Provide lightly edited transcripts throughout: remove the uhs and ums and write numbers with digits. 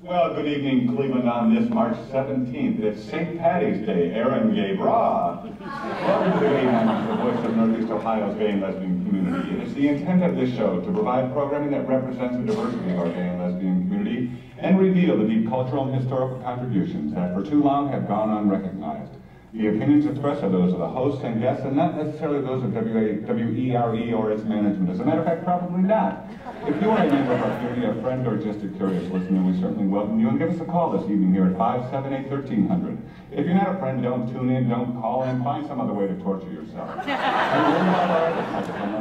Well, good evening, Cleveland, on this March 17th. It's St. Patty's Day. Aaron gave raw. Welcome to the Gay Night, the voice of Northeast Ohio's gay and lesbian community. It is the intent of this show to provide programming that represents the diversity of our gay and lesbian community and reveal the deep cultural and historical contributions that for too long have gone unrecognized. The opinions expressed are those of the hosts and guests, and not necessarily those of WERE or its management. As a matter of fact, probably not. If you are a member of our community, a friend, or just a curious listener, we certainly welcome you, and give us a call this evening here at 578-1300. If you're not a friend, don't tune in, don't call in, find some other way to torture yourself. Unless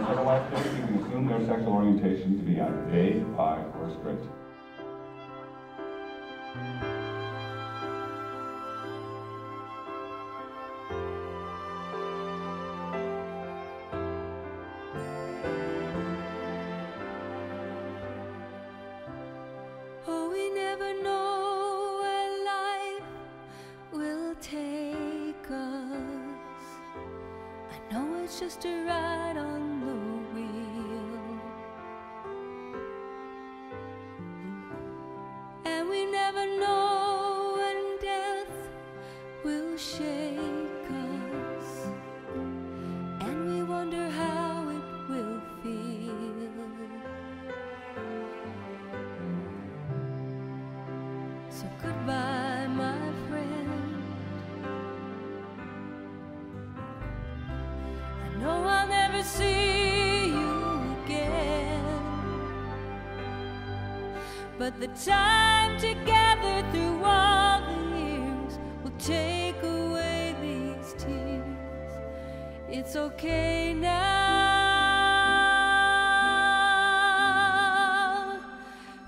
otherwise stated, you can assume their sexual orientation to be either gay, bi, or straight. Just a ride on the wheel, and we never know when death will shake us, and we wonder how it will feel. So goodbye, my friend. No, I'll never see you again, but the time together through all the years will take away these tears. It's okay now.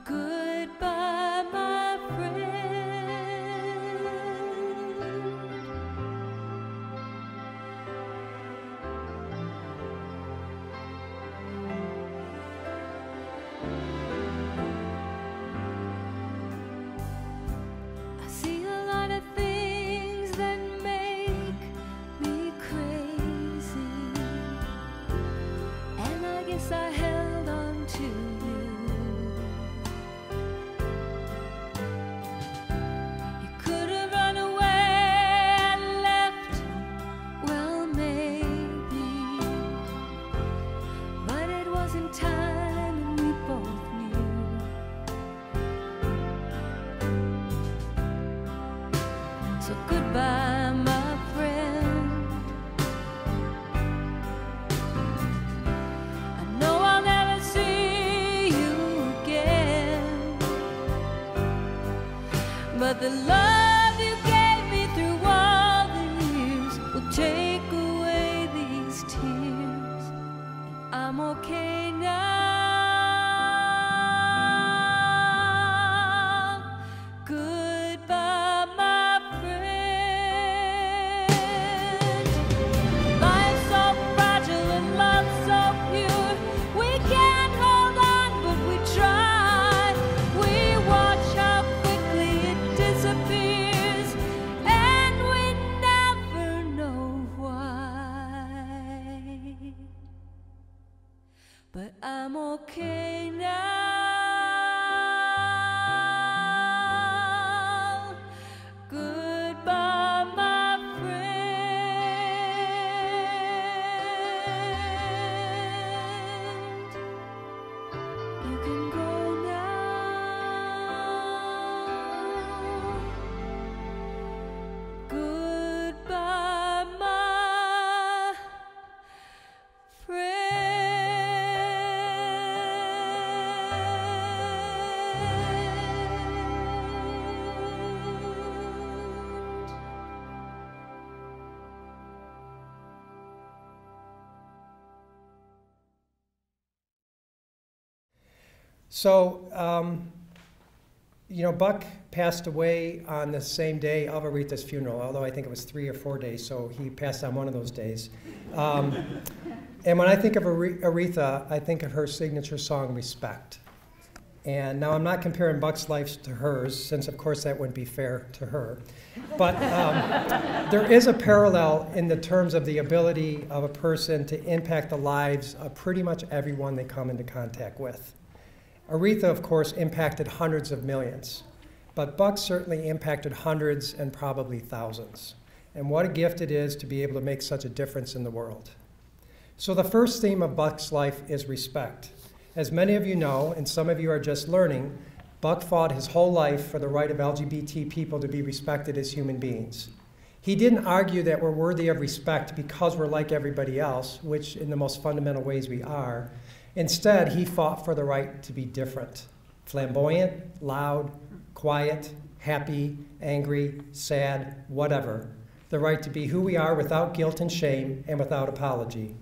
Goodbye, my friend. I held on to you. You could have run away and left, well maybe, but it wasn't time and we both knew. So goodbye, my friend. But the love you gave me through all the years will take away these tears. I'm okay now. Goodbye, my friend. Life's so fragile and love so pure. We can't hold on, but we try. We watch how disappears, and we never know why. But I'm okay now. Goodbye, my friend. You can go now. Goodbye, my friend. So, you know, Buck passed away on the same day of Aretha's funeral, although I think it was 3 or 4 days, so he passed on one of those days. And when I think of Aretha, I think of her signature song, Respect. And now I'm not comparing Buck's life to hers, since of course that wouldn't be fair to her. But there is a parallel in the terms of the ability of a person to impact the lives of pretty much everyone they come into contact with. Aretha, of course, impacted hundreds of millions. but Buck certainly impacted hundreds and probably thousands. And what a gift it is to be able to make such a difference in the world. So the first theme of Buck's life is respect. As many of you know, and some of you are just learning, Buck fought his whole life for the right of LGBT people to be respected as human beings. He didn't argue that we're worthy of respect because we're like everybody else, which in the most fundamental ways we are. Instead, he fought for the right to be different. Flamboyant, loud, quiet, happy, angry, sad, whatever. The right to be who we are without guilt and shame and without apology.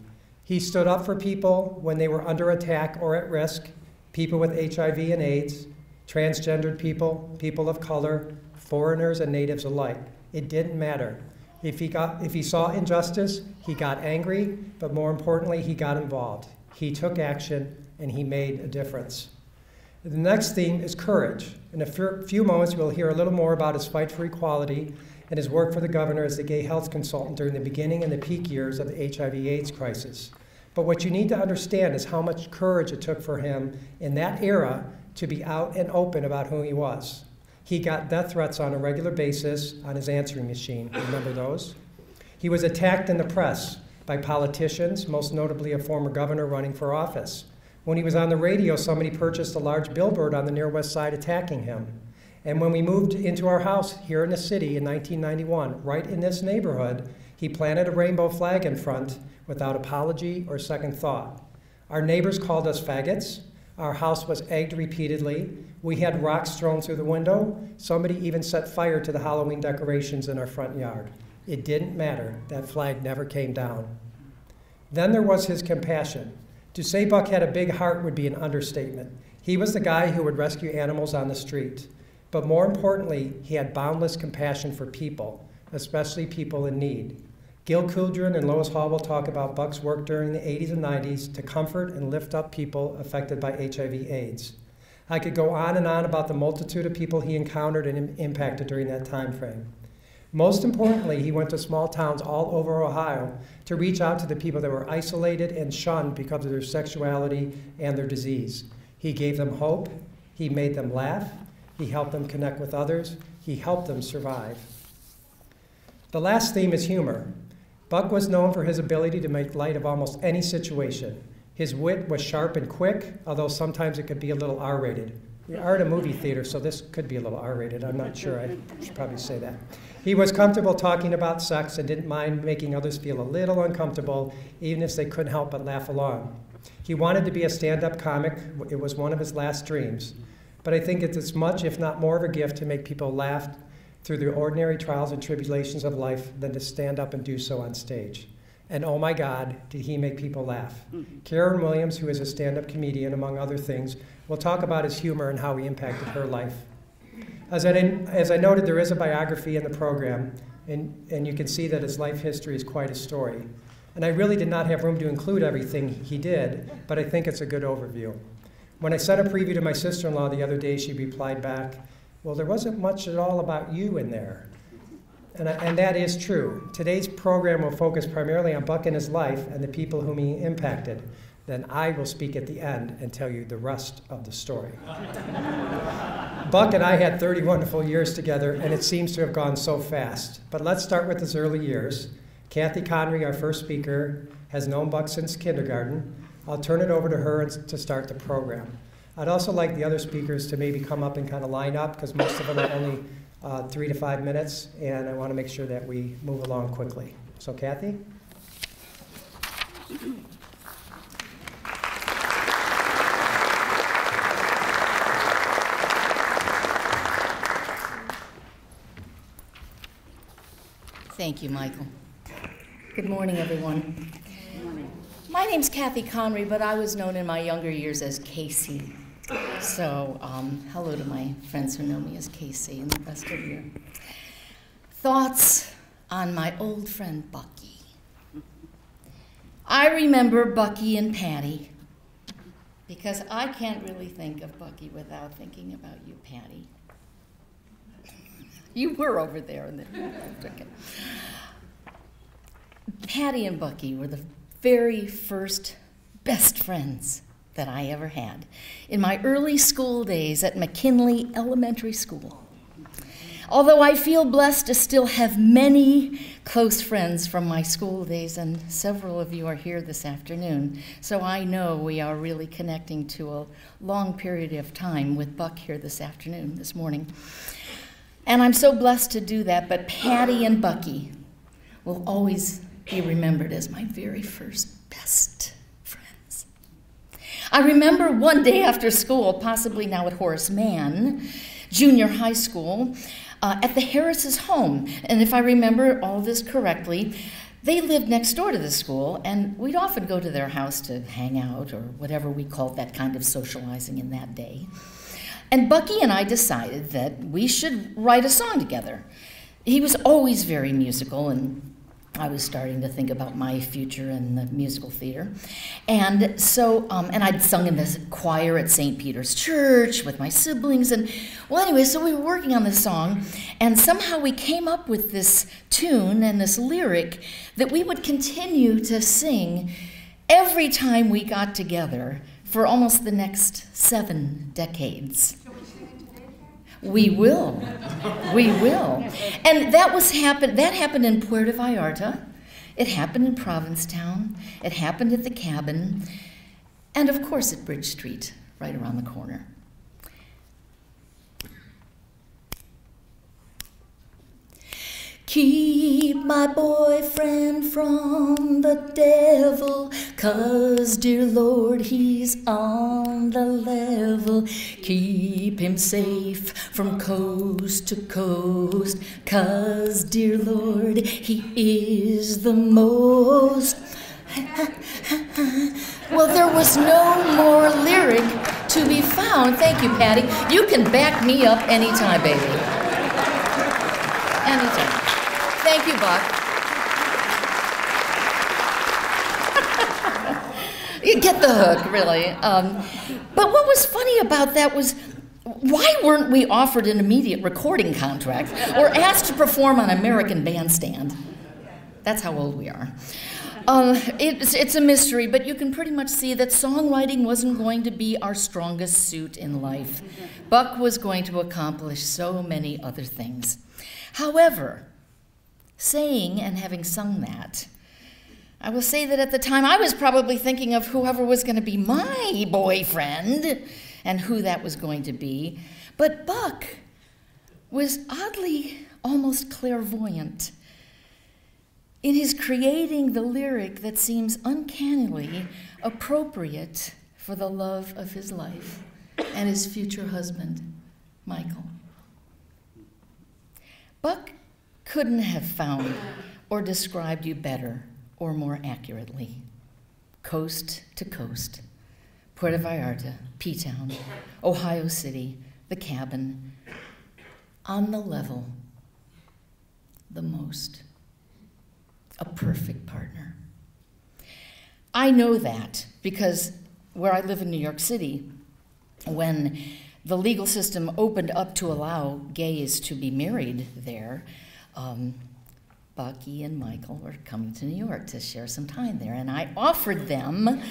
He stood up for people when they were under attack or at risk, people with HIV and AIDS, transgendered people, people of color, foreigners and natives alike. It didn't matter. If he saw injustice, he got angry, but more importantly, he got involved. He took action and he made a difference. The next theme is courage. In a few moments, we'll hear a little more about his fight for equality and his work for the governor as the gay health consultant during the beginning and the peak years of the HIV/AIDS crisis. But what you need to understand is how much courage it took for him in that era to be out and open about who he was. He got death threats on a regular basis on his answering machine. Remember those? He was attacked in the press by politicians, most notably a former governor running for office. When he was on the radio, somebody purchased a large billboard on the near west side attacking him. And when we moved into our house here in the city in 1991, right in this neighborhood, he planted a rainbow flag in front without apology or second thought. Our neighbors called us faggots. Our house was egged repeatedly. We had rocks thrown through the window. Somebody even set fire to the Halloween decorations in our front yard. It didn't matter. That flag never came down. Then there was his compassion. To say Buck had a big heart would be an understatement. He was the guy who would rescue animals on the street. But more importantly, he had boundless compassion for people, especially people in need. Gil Kudrin and Lois Hall will talk about Buck's work during the 80s and 90s to comfort and lift up people affected by HIV/AIDS. I could go on and on about the multitude of people he encountered and impacted during that time frame. Most importantly, he went to small towns all over Ohio to reach out to the people that were isolated and shunned because of their sexuality and their disease. He gave them hope, he made them laugh, he helped them connect with others, he helped them survive. The last theme is humor. Buck was known for his ability to make light of almost any situation. His wit was sharp and quick, although sometimes it could be a little R-rated. We are at a movie theater, so this could be a little R-rated. I'm not sure. I should probably say that. He was comfortable talking about sex and didn't mind making others feel a little uncomfortable, even if they couldn't help but laugh along. He wanted to be a stand-up comic. It was one of his last dreams. But I think it's as much, if not more, of a gift to make people laugh through the ordinary trials and tribulations of life than to stand up and do so on stage. And oh my God, did he make people laugh. Karen Williams, who is a stand-up comedian, among other things, will talk about his humor and how he impacted her life. As I noted, there is a biography in the program, and you can see that his life history is quite a story. And I really did not have room to include everything he did, but I think it's a good overview. When I sent a preview to my sister-in-law the other day, she replied back, "Well, there wasn't much at all about you in there." And that is true. Today's program will focus primarily on Buck and his life and the people whom he impacted. Then I will speak at the end and tell you the rest of the story. Buck and I had 30 wonderful years together, and it seems to have gone so fast. But let's start with his early years. Kathy Conry, our first speaker, has known Buck since kindergarten. I'll turn it over to her to start the program. I'd also like the other speakers to maybe come up and kind of line up, because most of them are only 3 to 5 minutes, and I want to make sure that we move along quickly. So Kathy? Thank you, Michael. Good morning, everyone. My name's Kathy Conry, but I was known in my younger years as Casey. So hello to my friends who know me as Casey and the rest of you. Thoughts on my old friend Bucky. I remember Bucky and Patty, because I can't really think of Bucky without thinking about you, Patty. You were over there. Okay. Patty and Bucky were the very first best friends that I ever had in my early school days at McKinley Elementary School. Although I feel blessed to still have many close friends from my school days, and several of you are here this afternoon, so I know we are really connecting to a long period of time with Buck here this afternoon, this morning. And I'm so blessed to do that, but Patty and Bucky will always be remembered as my very first best friends. I remember one day after school, possibly now at Horace Mann Junior High School, at the Harris's home. And if I remember all this correctly, they lived next door to the school, and we'd often go to their house to hang out, or whatever we called that kind of socializing in that day. And Bucky and I decided that we should write a song together. He was always very musical, and I was starting to think about my future in the musical theater. And so, and I'd sung in this choir at St. Peter's Church with my siblings. And, well, anyway, so we were working on this song, and somehow we came up with this tune and this lyric that we would continue to sing every time we got together for almost the next 7 decades. We will. We will. And that happened in Puerto Vallarta. It happened in Provincetown. It happened at the Cabin. And of course at Bridge Street, right around the corner. Keep my boyfriend from the devil, 'cause, dear Lord, he's on the level. Keep him safe from coast to coast, 'cause, dear Lord, he is the most. Well, there was no more lyric to be found. Thank you, Patty. You can back me up anytime, baby. Anytime. Thank you, Buck. You get the hook, really. But what was funny about that was, why weren't we offered an immediate recording contract or asked to perform on American Bandstand? That's how old we are. It's a mystery, but you can pretty much see that songwriting wasn't going to be our strongest suit in life. Buck was going to accomplish so many other things. However, saying and having sung that, I will say that at the time I was probably thinking of whoever was going to be my boyfriend and who that was going to be. But Buck was oddly almost clairvoyant in his creating the lyric that seems uncannily appropriate for the love of his life and his future husband, Michael. Buck couldn't have found or described you better or more accurately. Coast to coast, Puerto Vallarta, P-Town, Ohio City, the Cabin, on the level, the most. A perfect partner. I know that because where I live in New York City, when the legal system opened up to allow gays to be married there, Bucky and Michael were coming to New York to share some time there, and I offered them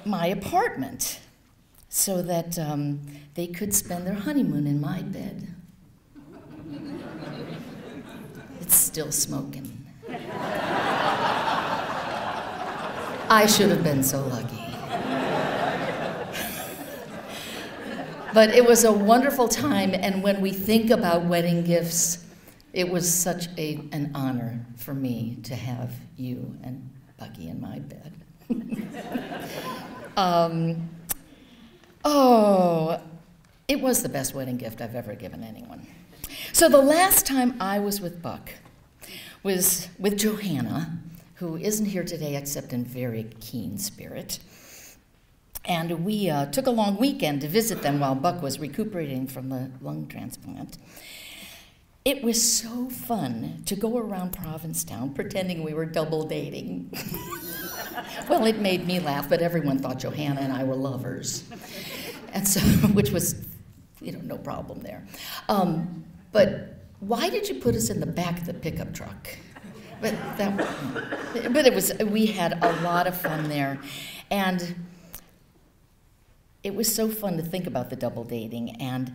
my apartment so that they could spend their honeymoon in my bed. It's still smoking. I should have been so lucky. But it was a wonderful time, and when we think about wedding gifts, it was such an honor for me to have you and Bucky in my bed. It was the best wedding gift I've ever given anyone. So the last time I was with Buck was with Johanna, who isn't here today except in very keen spirit. And we took a long weekend to visit them while Buck was recuperating from the lung transplant. It was so fun to go around Provincetown pretending we were double dating. Well, it made me laugh, but everyone thought Johanna and I were lovers. And so, which was, no problem there. But why did you put us in the back of the pickup truck? But we had a lot of fun there. And it was so fun to think about the double dating. And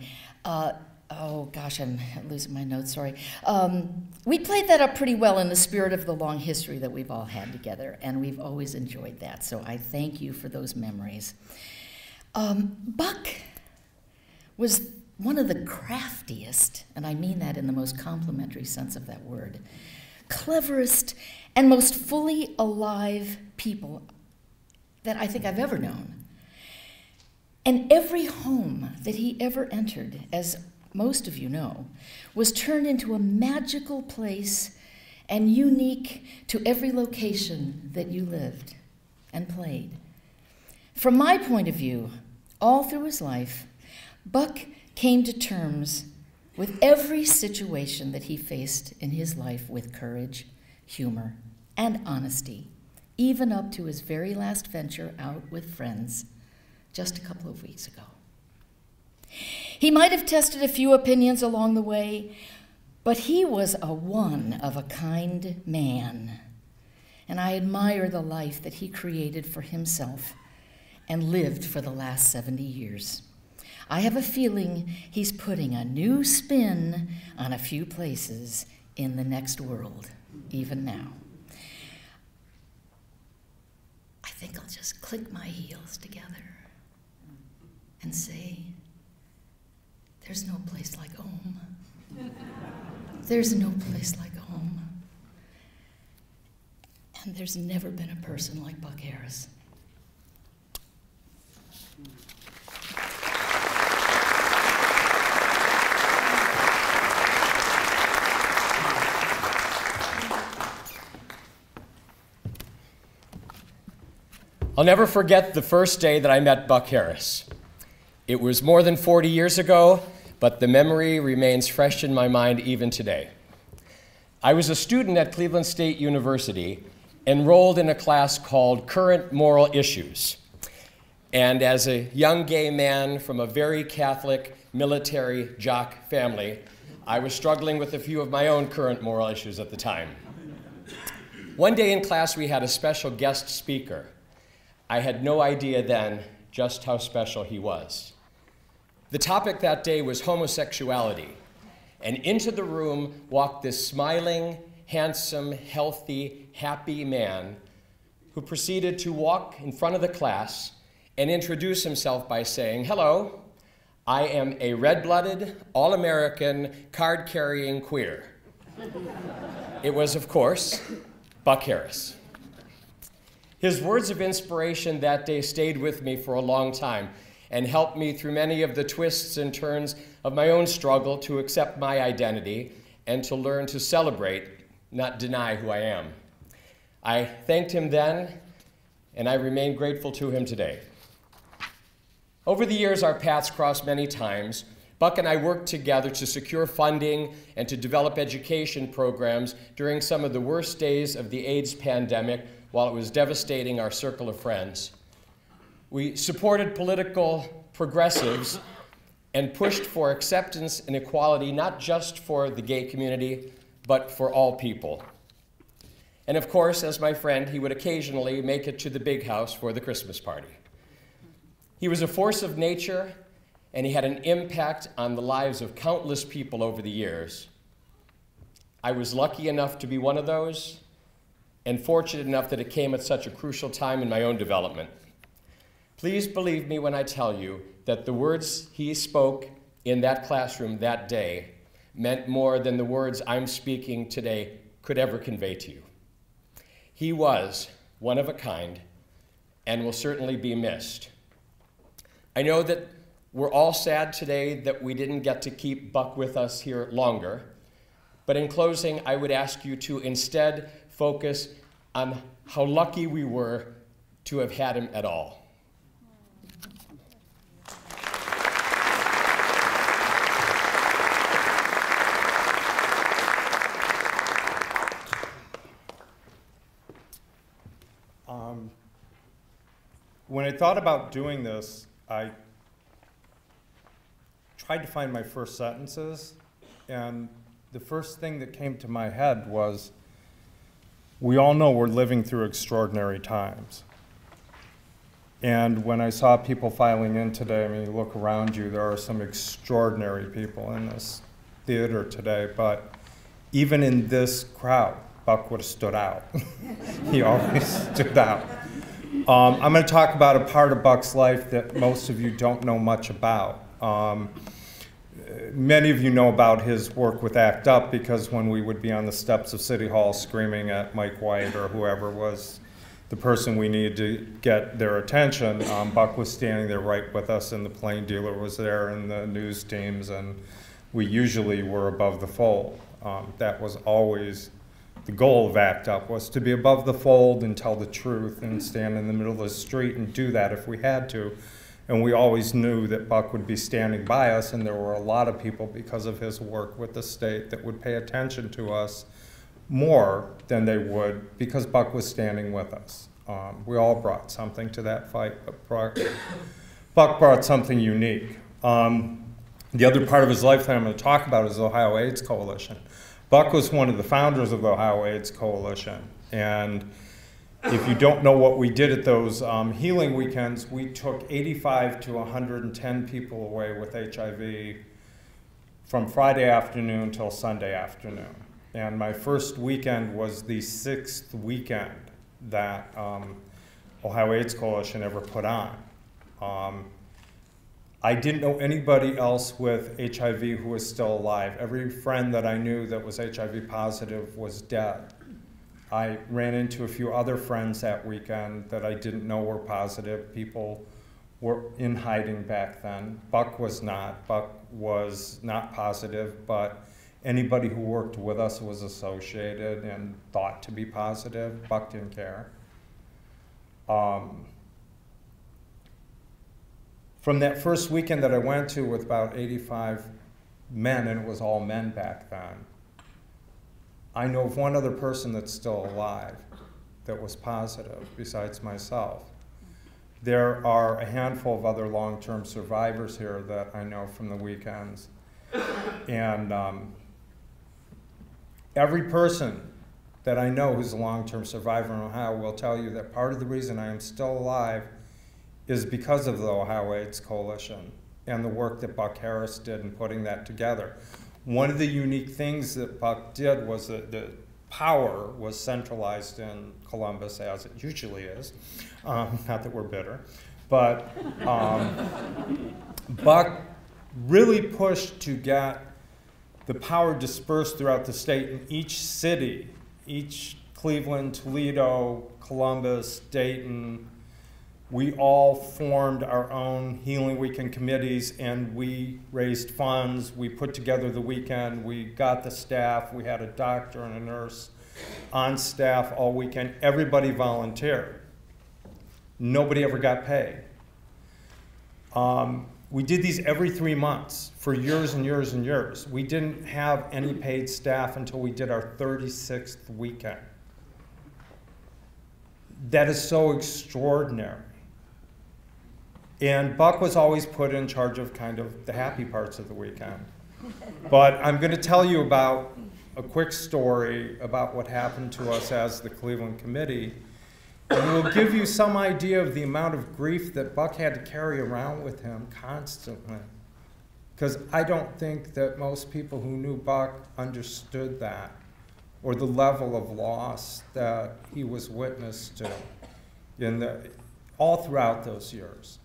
oh gosh, I'm losing my notes, sorry. We played that up pretty well in the spirit of the long history that we've all had together, and we've always enjoyed that, so I thank you for those memories. Buck was one of the craftiest, and I mean that in the most complimentary sense of that word, cleverest and most fully alive people that I think I've ever known. And every home that he ever entered, as most of you know, was turned into a magical place and unique to every location that you lived and played. From my point of view, all through his life, Buck came to terms with every situation that he faced in his life with courage, humor, and honesty, even up to his very last venture out with friends just a couple of weeks ago. He might have tested a few opinions along the way, but he was a one-of-a-kind man, and I admire the life that he created for himself and lived for the last 70 years. I have a feeling he's putting a new spin on a few places in the next world, even now. I think I'll just click my heels together and say, there's no place like home. There's no place like home. And there's never been a person like Buck Harris. I'll never forget the first day that I met Buck Harris. It was more than 40 years ago, but the memory remains fresh in my mind even today. I was a student at Cleveland State University, enrolled in a class called Current Moral Issues. And as a young gay man from a very Catholic military jock family, I was struggling with a few of my own current moral issues at the time. One day in class, we had a special guest speaker. I had no idea then just how special he was. The topic that day was homosexuality, and into the room walked this smiling, handsome, healthy, happy man who proceeded to walk in front of the class and introduce himself by saying, "Hello, I am a red-blooded, all-American, card-carrying queer." It was, of course, Buck Harris. His words of inspiration that day stayed with me for a long time and helped me through many of the twists and turns of my own struggle to accept my identity and to learn to celebrate, not deny who I am. I thanked him then, and I remain grateful to him today. Over the years, our paths crossed many times. Buck and I worked together to secure funding and to develop education programs during some of the worst days of the AIDS pandemic while it was devastating our circle of friends. We supported political progressives and pushed for acceptance and equality, not just for the gay community, but for all people. And of course, as my friend, he would occasionally make it to the big house for the Christmas party. He was a force of nature, and he had an impact on the lives of countless people over the years. I was lucky enough to be one of those, and fortunate enough that it came at such a crucial time in my own development. Please believe me when I tell you that the words he spoke in that classroom that day meant more than the words I'm speaking today could ever convey to you. He was one of a kind and will certainly be missed. I know that we're all sad today that we didn't get to keep Buck with us here longer, but in closing, I would ask you to instead focus on how lucky we were to have had him at all. When I thought about doing this, I tried to find my first sentences, and the first thing that came to my head was, we all know we're living through extraordinary times. And when I saw people filing in today, I mean, you look around you, there are some extraordinary people in this theater today, but even in this crowd, Buck would have stood out. He always stood out. I'm going to talk about a part of Buck's life that most of you don't know much about. Many of you know about his work with ACT UP because when we would be on the steps of City Hall screaming at Mike White or whoever was the person we needed to get their attention, Buck was standing there right with us, and the Plain Dealer was there, and the news teams, and we usually were above the fold. That was always the goal of ACT UP, was to be above the fold and tell the truth and stand in the middle of the street and do that if we had to. And we always knew that Buck would be standing by us, and there were a lot of people, because of his work with the state, that would pay attention to us more than they would because Buck was standing with us. We all brought something to that fight, but Buck brought something unique. The other part of his life that I'm going to talk about is the Ohio AIDS Coalition. Buck was one of the founders of the Ohio AIDS Coalition, and if you don't know what we did at those healing weekends, we took 85 to 110 people away with HIV from Friday afternoon till Sunday afternoon. And my first weekend was the 6th weekend that Ohio AIDS Coalition ever put on. I didn't know anybody else with HIV who was still alive. Every friend that I knew that was HIV positive was dead. I ran into a few other friends that weekend that I didn't know were positive. People were in hiding back then. Buck was not. Buck was not positive, but anybody who worked with us was associated and thought to be positive. Buck didn't care. From that first weekend that I went to with about 85 men, and it was all men back then, I know of one other person that's still alive that was positive besides myself. There are a handful of other long-term survivors here that I know from the weekends. And every person that I know who's a long-term survivor in Ohio will tell you that part of the reason I am still alive is because of the Ohio AIDS Coalition and the work that Buck Harris did in putting that together. One of the unique things that Buck did was that the power was centralized in Columbus, as it usually is. Not that we're bitter, but Buck really pushed to get the power dispersed throughout the state in each city, each Cleveland, Toledo, Columbus, Dayton. We all formed our own healing weekend committees, and we raised funds. We put together the weekend. We got the staff. We had a doctor and a nurse on staff all weekend. Everybody volunteered. Nobody ever got paid. We did these every 3 months for years and years and years. We didn't have any paid staff until we did our 36th weekend. That is so extraordinary. And Buck was always put in charge of kind of the happy parts of the weekend. But I'm going to tell you about a quick story about what happened to us as the Cleveland Committee. And it will give you some idea of the amount of grief that Buck had to carry around with him constantly. Because I don't think that most people who knew Buck understood that, or the level of loss that he was witness to all throughout those years.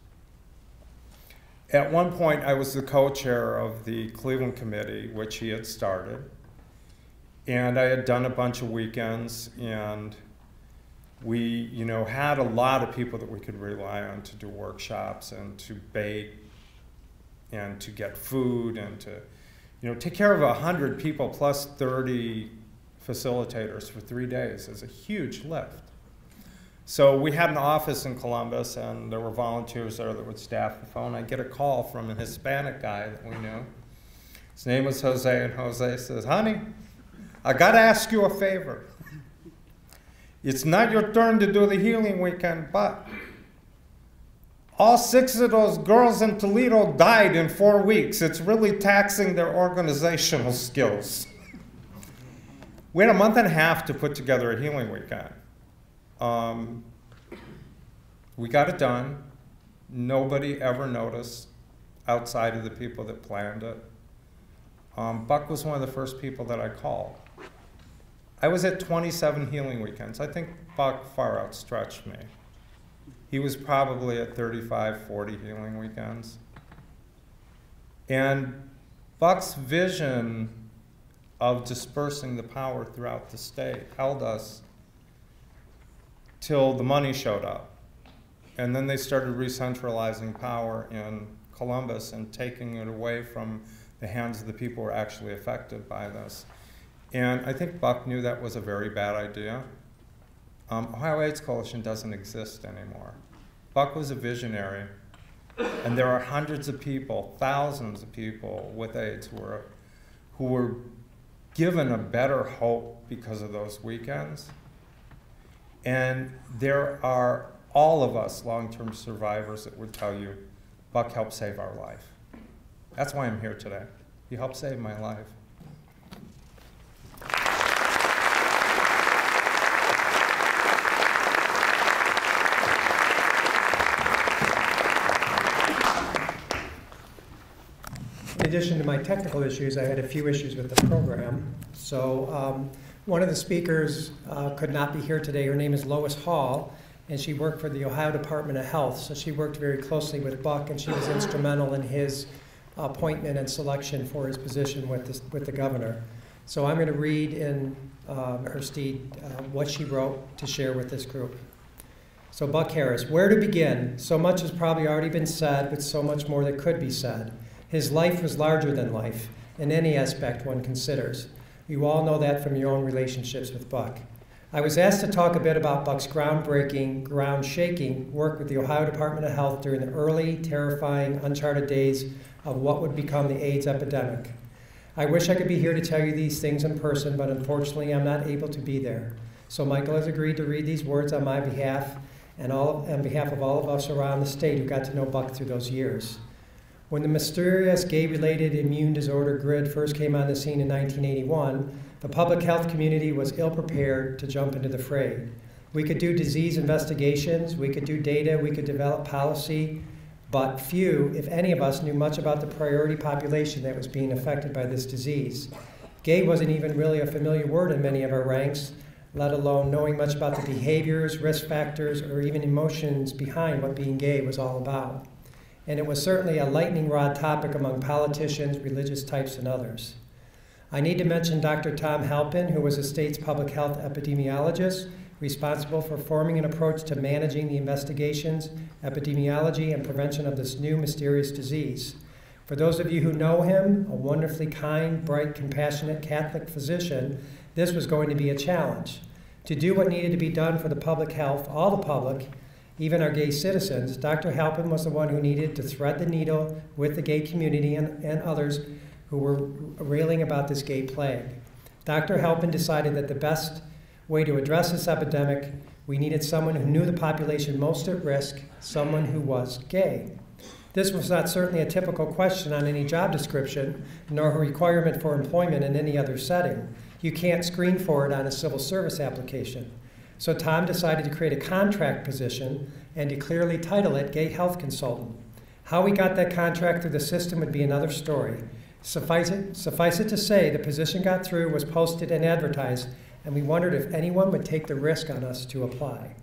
At one point, I was the co-chair of the Cleveland Committee, which he had started. And I had done a bunch of weekends, and we, had a lot of people that we could rely on to do workshops and to bake and to get food and to, take care of 100 people plus 30 facilitators for 3 days is a huge lift. So we had an office in Columbus, and there were volunteers there that would staff the phone. I get a call from a Hispanic guy that we knew. His name was Jose, and Jose says, "Honey, I gotta ask you a favor. It's not your turn to do the healing weekend, but all 6 of those girls in Toledo died in 4 weeks. It's really taxing their organizational skills." We had a month and a half to put together a healing weekend. We got it done. Nobody ever noticed outside of the people that planned it. Buck was one of the first people that I called. I was at 27 healing weekends. I think Buck far outstretched me. He was probably at 35, 40 healing weekends. And Buck's vision of dispersing the power throughout the state held us till the money showed up. And then they started re-centralizing power in Columbus and taking it away from the hands of the people who were actually affected by this. And I think Buck knew that was a very bad idea. Ohio AIDS Coalition doesn't exist anymore. Buck was a visionary, and there are hundreds of people, thousands of people with AIDS who were given a better hope because of those weekends. And there are all of us long-term survivors that would tell you, Buck helped save our life. That's why I'm here today. He helped save my life. In addition to my technical issues, I had a few issues with the program. So one of the speakers could not be here today. Her name is Lois Hall, and she worked for the Ohio Department of Health. So she worked very closely with Buck, and she was instrumental in his appointment and selection for his position with the governor. So I'm going to read in her stead what she wrote to share with this group. So Buck Harris, where to begin? So much has probably already been said, but so much more that could be said. His life was larger than life, in any aspect one considers. You all know that from your own relationships with Buck. I was asked to talk a bit about Buck's groundbreaking, ground-shaking work with the Ohio Department of Health during the early, terrifying, uncharted days of what would become the AIDS epidemic. I wish I could be here to tell you these things in person, but unfortunately I'm not able to be there. So Michael has agreed to read these words on my behalf and on behalf of all of us around the state who got to know Buck through those years. When the mysterious gay-related immune disorder grid first came on the scene in 1981, the public health community was ill-prepared to jump into the fray. We could do disease investigations, we could do data, we could develop policy, but few, if any of us, knew much about the priority population that was being affected by this disease. Gay wasn't even really a familiar word in many of our ranks, let alone knowing much about the behaviors, risk factors, or even emotions behind what being gay was all about. And it was certainly a lightning rod topic among politicians, religious types, and others. I need to mention Dr. Tom Halpin, who was the state's public health epidemiologist, responsible for forming an approach to managing the investigations, epidemiology, and prevention of this new mysterious disease. For those of you who know him, a wonderfully kind, bright, compassionate Catholic physician, this was going to be a challenge. To do what needed to be done for the public health, all the public, even our gay citizens, Dr. Halpin was the one who needed to thread the needle with the gay community and others who were railing about this gay plague. Dr. Halpin decided that the best way to address this epidemic, we needed someone who knew the population most at risk, someone who was gay. This was not certainly a typical question on any job description, nor a requirement for employment in any other setting. You can't screen for it on a civil service application. So Tom decided to create a contract position and to clearly title it Gay Health Consultant. How we got that contract through the system would be another story. Suffice it to say, the position got through, was posted and advertised, and we wondered if anyone would take the risk on us to apply.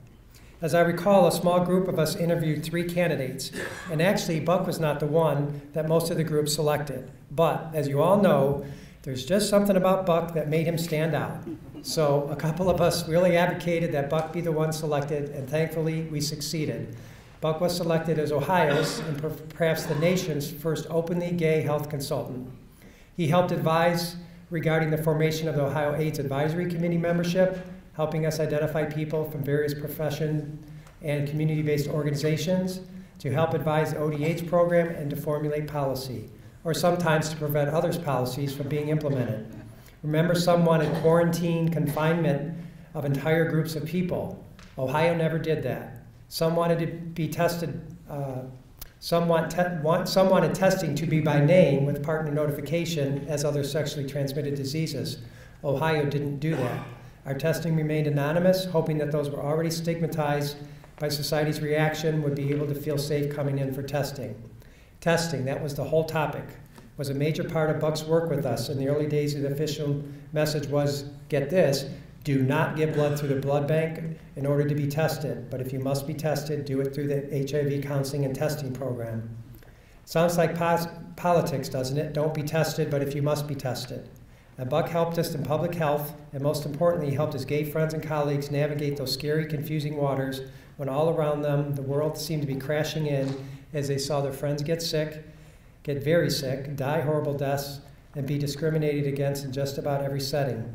As I recall, a small group of us interviewed 3 candidates, and actually Buck was not the one that most of the group selected. But, as you all know, there's just something about Buck that made him stand out. So a couple of us really advocated that Buck be the one selected, and thankfully we succeeded. Buck was selected as Ohio's, and perhaps the nation's, first openly gay health consultant. He helped advise regarding the formation of the Ohio AIDS Advisory Committee membership, helping us identify people from various profession and community-based organizations to help advise the ODH program and to formulate policy, or sometimes to prevent others' policies from being implemented. Remember, some wanted quarantine, confinement of entire groups of people. Ohio never did that. Some wanted to be tested, some wanted testing to be by name with partner notification as other sexually transmitted diseases. Ohio didn't do that. Our testing remained anonymous, hoping that those were already stigmatized by society's reaction would be able to feel safe coming in for testing. Testing, that was the whole topic, was a major part of Buck's work with us. In the early days, the official message was, get this, do not give blood through the blood bank in order to be tested, but if you must be tested, do it through the HIV counseling and testing program. Sounds like politics, doesn't it? Don't be tested, but if you must be tested. And Buck helped us in public health, and most importantly, he helped his gay friends and colleagues navigate those scary, confusing waters when all around them the world seemed to be crashing in as they saw their friends get sick, get very sick, die horrible deaths, and be discriminated against in just about every setting.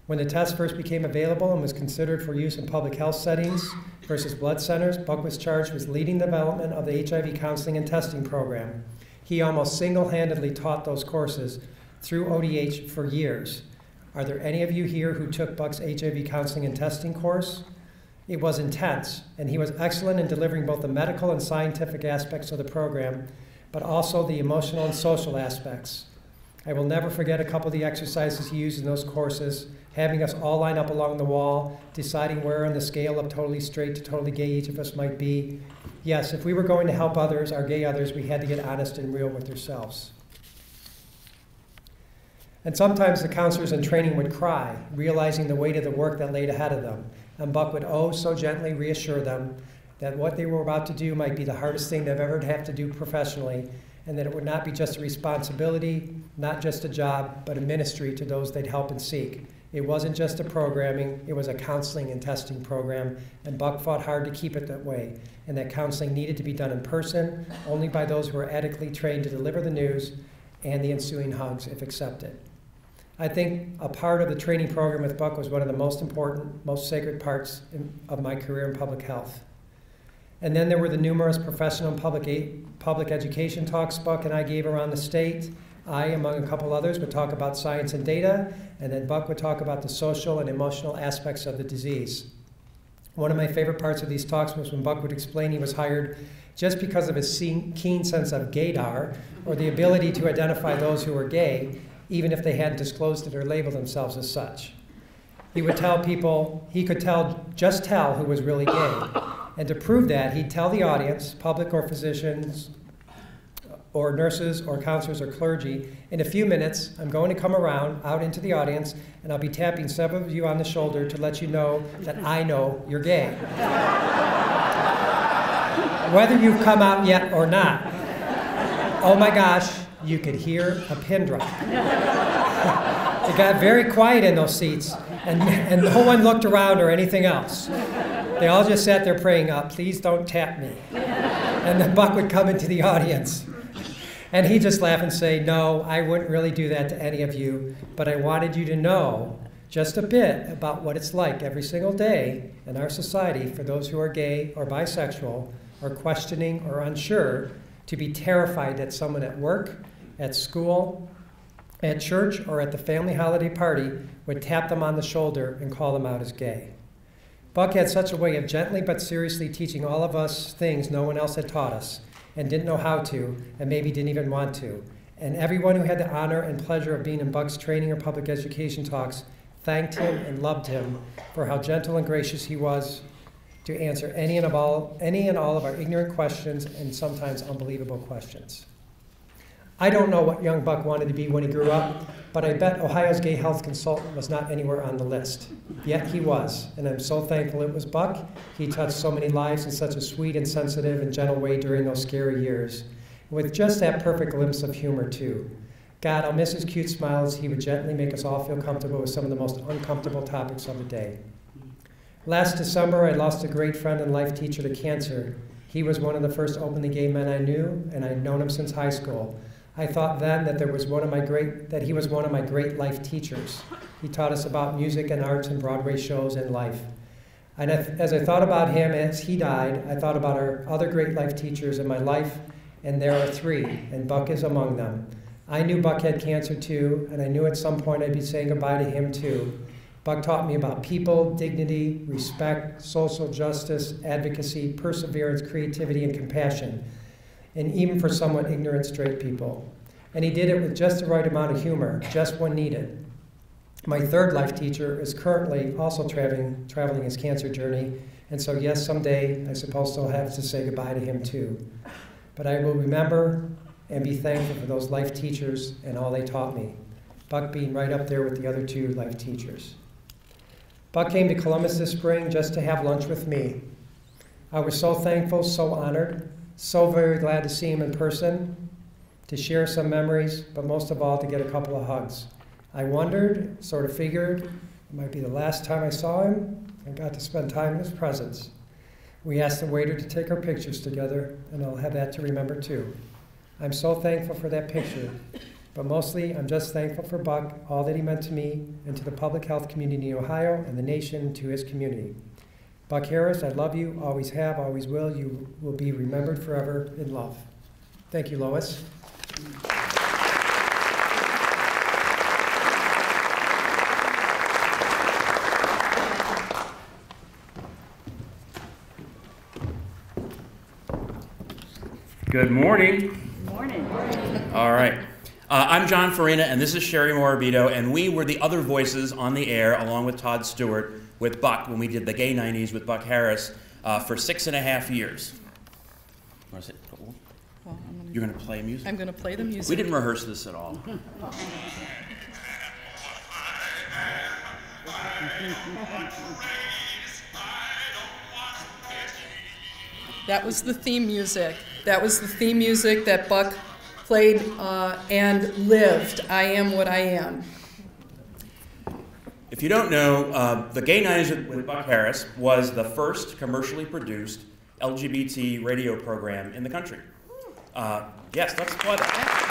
When the test first became available and was considered for use in public health settings versus blood centers, Buck was charged with leading the development of the HIV counseling and testing program. He almost single-handedly taught those courses through ODH for years. Are there any of you here who took Buck's HIV counseling and testing course? It was intense, and he was excellent in delivering both the medical and scientific aspects of the program, but also the emotional and social aspects. I will never forget a couple of the exercises he used in those courses, having us all line up along the wall, deciding where on the scale of totally straight to totally gay each of us might be. Yes, if we were going to help others, our gay others, we had to get honest and real with ourselves. And sometimes the counselors in training would cry, realizing the weight of the work that laid ahead of them. And Buck would oh so gently reassure them that what they were about to do might be the hardest thing they've ever had to do professionally, and that it would not be just a responsibility, not just a job, but a ministry to those they'd help and seek. It wasn't just a programming, it was a counseling and testing program, and Buck fought hard to keep it that way, and that counseling needed to be done in person, only by those who were adequately trained to deliver the news and the ensuing hugs, if accepted. I think a part of the training program with Buck was one of the most important, most sacred parts of my career in public health. And then there were the numerous professional and public education talks Buck and I gave around the state. I, among a couple others, would talk about science and data, and then Buck would talk about the social and emotional aspects of the disease. One of my favorite parts of these talks was when Buck would explain he was hired just because of his keen sense of gaydar, or the ability to identify those who were gay, even if they hadn't disclosed it or labeled themselves as such. He would tell people he could just tell who was really gay. And to prove that, he'd tell the audience, public or physicians, or nurses, or counselors, or clergy, in a few minutes, I'm going to come around out into the audience, and I'll be tapping several of you on the shoulder to let you know that I know you're gay. Whether you've come out yet or not. Oh my gosh, you could hear a pin drop. It got very quiet in those seats, and no one looked around or anything else. They all just sat there praying, please don't tap me. And then Buck would come into the audience. And he'd just laugh and say, no, I wouldn't really do that to any of you, but I wanted you to know just a bit about what it's like every single day in our society for those who are gay or bisexual or questioning or unsure to be terrified that someone at work, at school, at church, or at the family holiday party would tap them on the shoulder and call them out as gay. Buck had such a way of gently but seriously teaching all of us things no one else had taught us and didn't know how to, and maybe didn't even want to. And everyone who had the honor and pleasure of being in Buck's training or public education talks thanked him and loved him for how gentle and gracious he was to answer any and all of our ignorant questions and sometimes unbelievable questions. I don't know what young Buck wanted to be when he grew up, but I bet Ohio's gay health consultant was not anywhere on the list. Yet he was, and I'm so thankful it was Buck. He touched so many lives in such a sweet and sensitive and gentle way during those scary years, with just that perfect glimpse of humor too. God, I'll miss his cute smiles. He would gently make us all feel comfortable with some of the most uncomfortable topics of the day. Last December, I lost a great friend and life teacher to cancer. He was one of the first openly gay men I knew, and I'd known him since high school. I thought then that he was one of my great life teachers. He taught us about music and arts and Broadway shows and life. And as I thought about him as he died, I thought about our other great life teachers in my life, and there are three, and Buck is among them. I knew Buck had cancer too, and I knew at some point I'd be saying goodbye to him too. Buck taught me about people, dignity, respect, social justice, advocacy, perseverance, creativity, and compassion, and even for somewhat ignorant straight people. And he did it with just the right amount of humor, just when needed. My third life teacher is currently also traveling his cancer journey, And so yes, someday I suppose I'll have to say goodbye to him too. But I will remember and be thankful for those life teachers and all they taught me, Buck being right up there with the other two life teachers. Buck came to Columbus this spring just to have lunch with me. I was so thankful, so honored, so very glad to see him in person, to share some memories, but most of all to get a couple of hugs. I wondered, sort of figured, it might be the last time I saw him. I got to spend time in his presence. We asked the waiter to take our pictures together, and I'll have that to remember too. I'm so thankful for that picture, but mostly I'm just thankful for Buck, all that he meant to me and to the public health community in Ohio and the nation, to his community. Buck Harris, I love you, always have, always will. You will be remembered forever in love. Thank you, Lois. Good morning. Good morning. All right. I'm John Farina, and this is Sherry Morabito, and we were the other voices on the air, along with Todd Stewart, with Buck, when we did the Gay 90s with Buck Harris for 6.5 years. What is it? Well, You're going to play music? I'm going to play the music. We didn't rehearse this at all. That was the theme music. That was the theme music that Buck played and lived. I am what I am. If you don't know, the Gay 90s with Buck Harris was the first commercially produced LGBT radio program in the country. Yes, let's applaud that.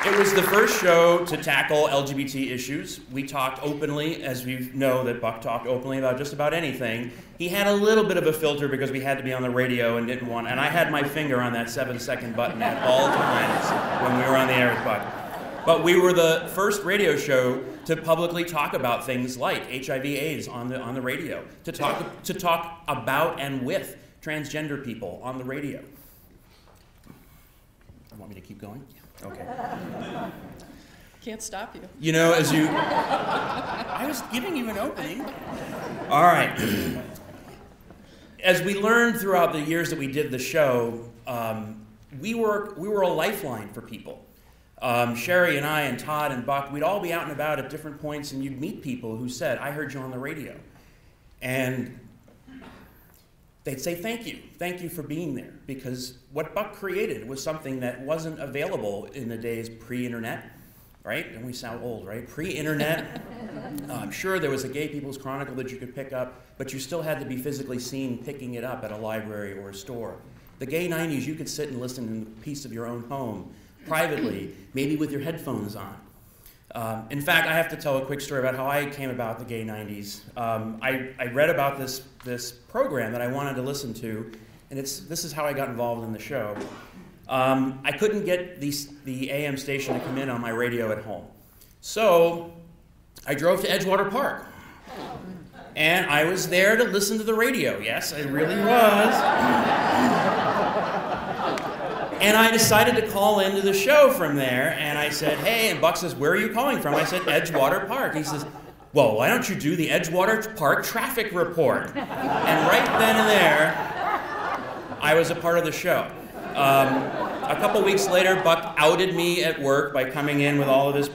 It was the first show to tackle LGBT issues. We talked openly, as we know that Buck talked openly about just about anything. He had a little bit of a filter because we had to be on the radio and didn't want, and I had my finger on that 7-second button at all times when we were on the air with Buck. But we were the first radio show to publicly talk about things like HIV/AIDS on the radio, to talk about and with transgender people on the radio. You want me to keep going? Okay. Can't stop you. You know, as you... I was giving you an opening. All right. As we learned throughout the years that we did the show, we were a lifeline for people. Sherry and I and Todd and Buck, we'd all be out and about at different points, and you'd meet people who said, I heard you on the radio. And they'd say, thank you for being there, because what Buck created was something that wasn't available in the days pre-internet, right? And we sound old, right? Pre-internet. I'm sure there was a Gay People's Chronicle that you could pick up, but you still had to be physically seen picking it up at a library or a store. The Gay 90s, you could sit and listen in the peace of your own home, privately, maybe with your headphones on. In fact, I have to tell a quick story about how I came about the Gay 90s. I read about this program that I wanted to listen to, and this is how I got involved in the show. I couldn't get the AM station to come in on my radio at home. So I drove to Edgewater Park. And I was there to listen to the radio. Yes, I really was. And I decided to call into the show from there, and I said, hey, and Buck says, where are you calling from? I said, Edgewater Park. He says, well, why don't you do the Edgewater Park traffic report? And right then and there, I was a part of the show. A couple weeks later, Buck outed me at work by coming in with all of this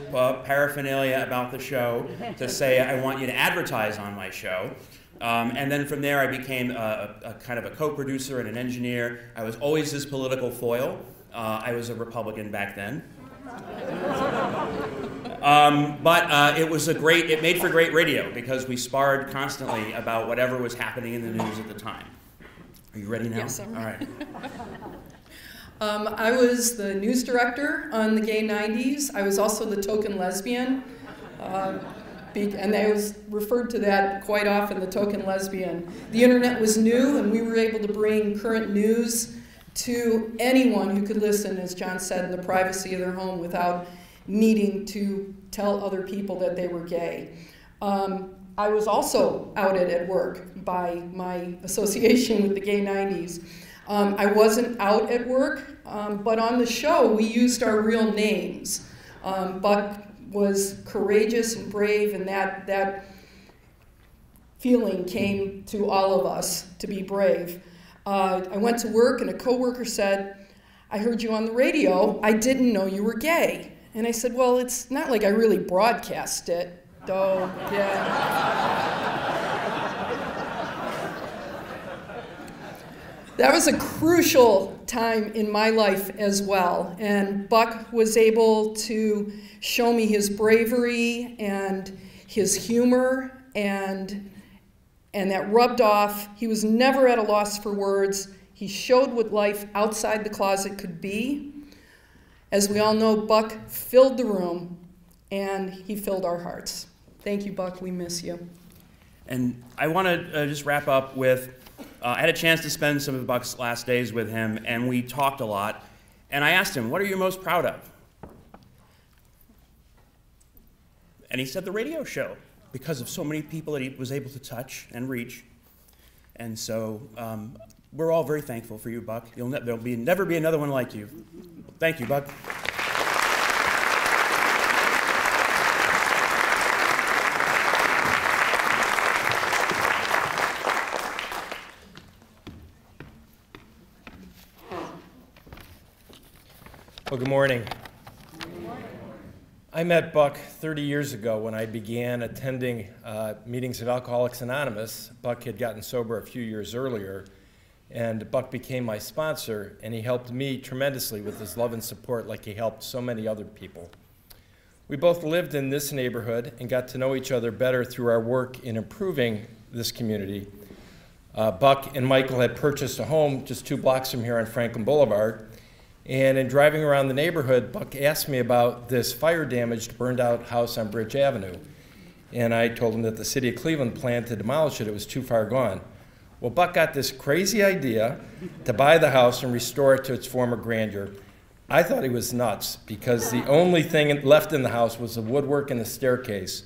paraphernalia about the show to say, I want you to advertise on my show. And then from there, I became a kind of a co-producer and an engineer. I was always his political foil. I was a Republican back then. But it made for great radio because we sparred constantly about whatever was happening in the news at the time. Are you ready now? Yes, I'm ready. All right. I was the news director on the Gay 90s. I was also the token lesbian. And I was referred to that quite often, the token lesbian. The internet was new, and we were able to bring current news to anyone who could listen, as John said, in the privacy of their home without needing to tell other people that they were gay. I was also outed at work by my association with the Gay 90s. I wasn't out at work, but on the show we used our real names. Buck was courageous and brave, and that feeling came to all of us to be brave. I went to work and a coworker said, "I heard you on the radio. I didn't know you were gay." And I said, "Well, it's not like I really broadcast it, though, yeah." That was a crucial time in my life as well, and Buck was able to show me his bravery and his humor, and that rubbed off. He was never at a loss for words. He showed what life outside the closet could be. As we all know, Buck filled the room, and he filled our hearts. Thank you, Buck. We miss you. And I want to just wrap up with, I had a chance to spend some of Buck's last days with him, and we talked a lot. And I asked him, "What are you most proud of?" And he said the radio show, because of so many people that he was able to touch and reach. And so we're all very thankful for you, Buck. There'll never be another one like you. Thank you, Buck. Well, good morning. I met Buck 30 years ago when I began attending meetings of Alcoholics Anonymous. Buck had gotten sober a few years earlier, and Buck became my sponsor, and he helped me tremendously with his love and support like he helped so many other people. We both lived in this neighborhood and got to know each other better through our work in improving this community. Buck and Michael had purchased a home just 2 blocks from here on Franklin Boulevard. And in driving around the neighborhood, Buck asked me about this fire-damaged, burned-out house on Bridge Avenue. And I told him that the city of Cleveland planned to demolish it. It was too far gone. Well, Buck got this crazy idea to buy the house and restore it to its former grandeur. I thought he was nuts, because the only thing left in the house was the woodwork and the staircase.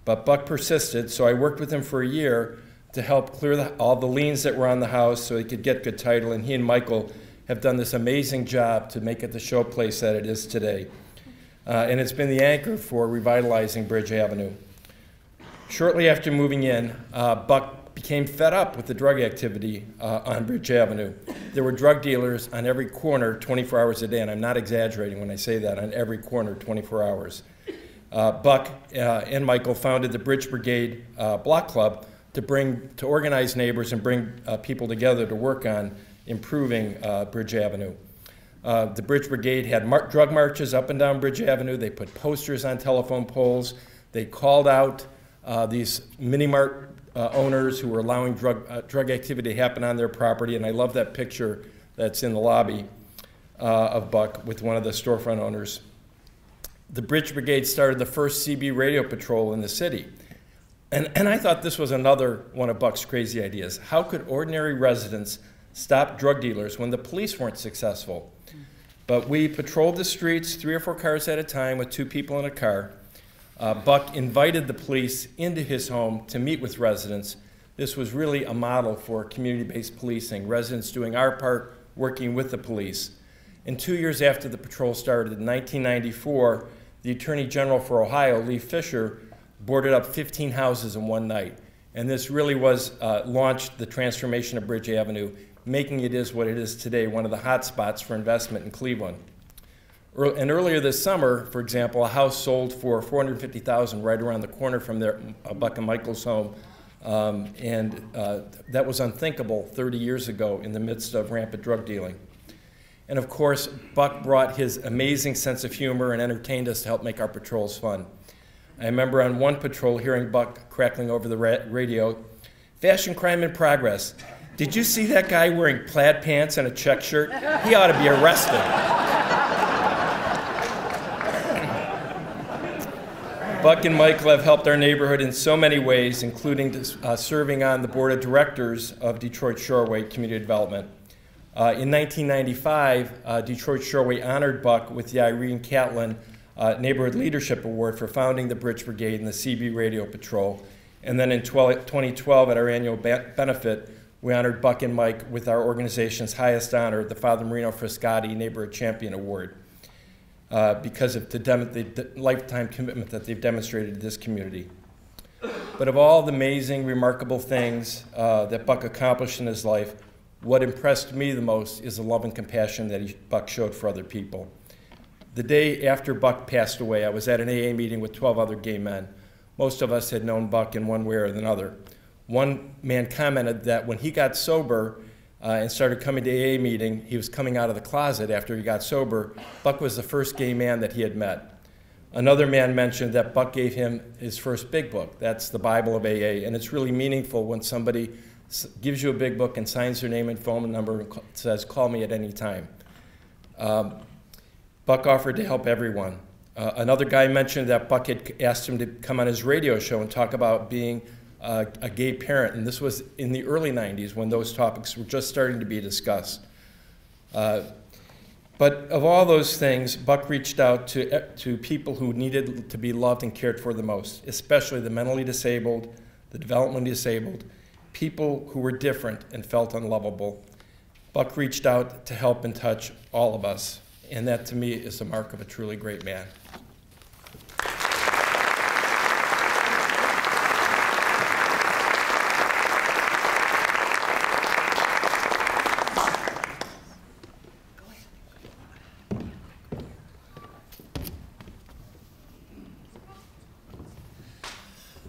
But Buck persisted, so I worked with him for a year to help clear all the liens that were on the house so he could get good title, and he and Michael have done this amazing job to make it the showplace that it is today. And it's been the anchor for revitalizing Bridge Avenue. Shortly after moving in, Buck became fed up with the drug activity on Bridge Avenue. There were drug dealers on every corner 24 hours a day, and I'm not exaggerating when I say that, on every corner 24 hours. Buck and Michael founded the Bridge Brigade Block Club to organize neighbors and bring people together to work on improving Bridge Avenue. The Bridge Brigade had drug marches up and down Bridge Avenue. They put posters on telephone poles. They called out these mini-mart owners who were allowing drug activity to happen on their property, and I love that picture that's in the lobby of Buck with one of the storefront owners. The Bridge Brigade started the first CB radio patrol in the city. And I thought this was another one of Buck's crazy ideas. How could ordinary residents stop drug dealers when the police weren't successful? But we patrolled the streets 3 or 4 cars at a time with 2 people in a car. Buck invited the police into his home to meet with residents. This was really a model for community-based policing, residents doing our part, working with the police. And 2 years after the patrol started, in 1994, the Attorney General for Ohio, Lee Fisher, boarded up 15 houses in one night. And this really was launched the transformation of Bridge Avenue, making it what it is today, one of the hot spots for investment in Cleveland. And earlier this summer, for example, a house sold for $450,000 right around the corner from Buck and Michael's home. That was unthinkable 30 years ago in the midst of rampant drug dealing. And of course, Buck brought his amazing sense of humor and entertained us to help make our patrols fun. I remember on one patrol hearing Buck crackling over the radio, "Fashion crime in progress. Did you see that guy wearing plaid pants and a check shirt? He ought to be arrested." Buck and Michael have helped our neighborhood in so many ways, including serving on the board of directors of Detroit Shoreway Community Development. In 1995, Detroit Shoreway honored Buck with the Irene Catlin Neighborhood Leadership Award for founding the Bridge Brigade and the CB Radio Patrol. And then in 2012, at our annual benefit, we honored Buck and Mike with our organization's highest honor, the Father Marino Frascati Neighborhood Champion Award, because of the lifetime commitment that they've demonstrated to this community. But of all the amazing, remarkable things that Buck accomplished in his life, what impressed me the most is the love and compassion that Buck showed for other people. The day after Buck passed away, I was at an AA meeting with 12 other gay men. Most of us had known Buck in one way or another. One man commented that when he got sober and started coming to AA meeting, he was coming out of the closet after he got sober. Buck was the first gay man that he had met. Another man mentioned that Buck gave him his first big book. That's the Bible of AA, and it's really meaningful when somebody gives you a big book and signs their name and phone number and says, call me at any time. Buck offered to help everyone. Another guy mentioned that Buck had asked him to come on his radio show and talk about being a gay parent, and this was in the early 90s when those topics were just starting to be discussed. But of all those things, Buck reached out to people who needed to be loved and cared for the most, especially the mentally disabled, the developmentally disabled, people who were different and felt unlovable. Buck reached out to help and touch all of us, and that to me is the mark of a truly great man.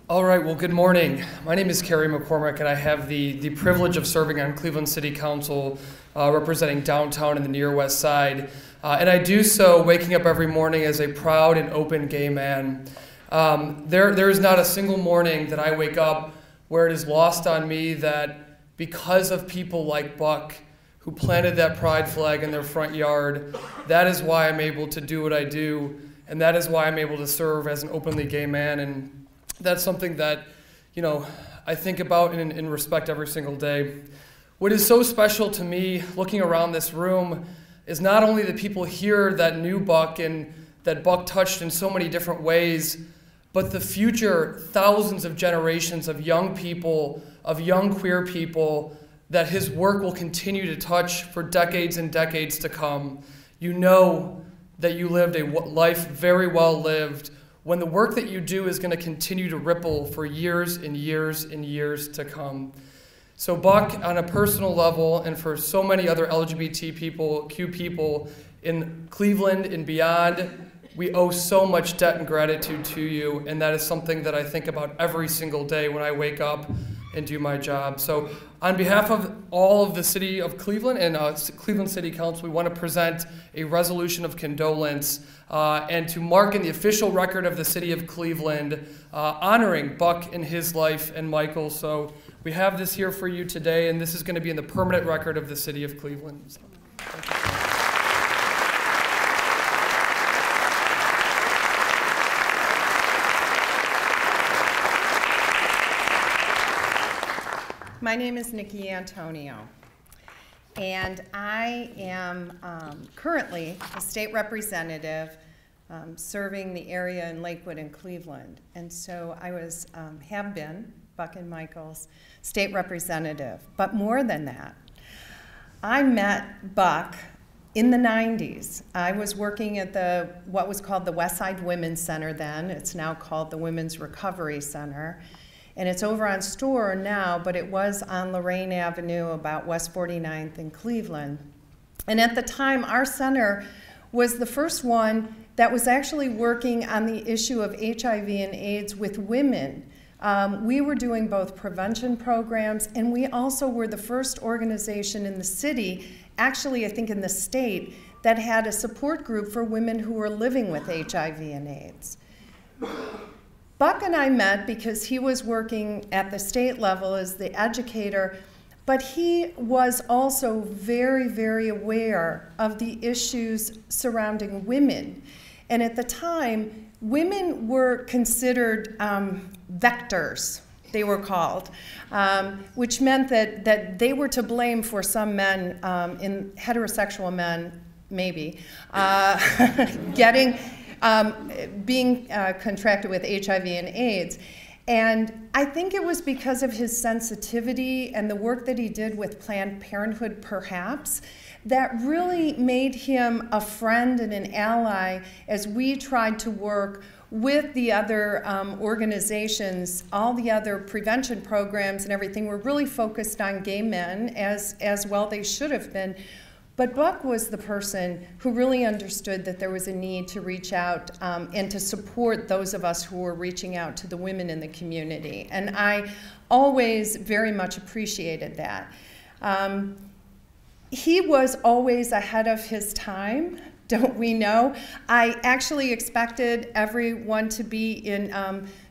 All right, well, good morning. My name is Kerry McCormick, and I have the privilege of serving on Cleveland City Council, representing downtown and the Near West Side. And I do so waking up every morning as a proud and open gay man. There is not a single morning that I wake up where it is lost on me that because of people like Buck, who planted that pride flag in their front yard, that is why I'm able to do what I do, and that is why I'm able to serve as an openly gay man. And that's something that, you know, I think about and respect every single day. What is so special to me looking around this room is not only the people here that knew Buck and that Buck touched in so many different ways, but the future thousands of generations of young people, of young queer people, that his work will continue to touch for decades and decades to come. You know that you lived a life very well lived, when the work that you do is going to continue to ripple for years and years and years to come. So Buck, on a personal level, and for so many other LGBT people, Q people in Cleveland and beyond, we owe so much debt and gratitude to you, and that is something that I think about every single day when I wake up and do my job. So on behalf of all of the city of Cleveland and Cleveland City Council, we want to present a resolution of condolence and to mark in the official record of the city of Cleveland, honoring Buck in his life and Michael. So we have this here for you today, and this is going to be in the permanent record of the city of Cleveland. So, thank you. My name is Nikki Antonio, and I am currently a state representative serving the area in Lakewood and Cleveland. And so I have been Buck and Michael's state representative. But more than that, I met Buck in the 90s. I was working at what was called the Westside Women's Center then. It's now called the Women's Recovery Center. And it's over on Storr now, but it was on Lorraine Avenue about West 49th in Cleveland. And at the time, our center was the first one that was actually working on the issue of HIV and AIDS with women. We were doing both prevention programs, and we also were the first organization in the city, actually I think in the state, that had a support group for women who were living with HIV and AIDS. Buck and I met because he was working at the state level as the educator, but he was also very, very aware of the issues surrounding women. And at the time, women were considered vectors, they were called, which meant that they were to blame for some men, in heterosexual men, maybe, being contracted with HIV and AIDS. And I think it was because of his sensitivity and the work that he did with Planned Parenthood, perhaps, that really made him a friend and an ally as we tried to work with the other organizations. All the other prevention programs and everything were really focused on gay men, as well they should have been. But Buck was the person who really understood that there was a need to reach out and to support those of us who were reaching out to the women in the community. And I always very much appreciated that. He was always ahead of his time, don't we know? I actually expected everyone to be in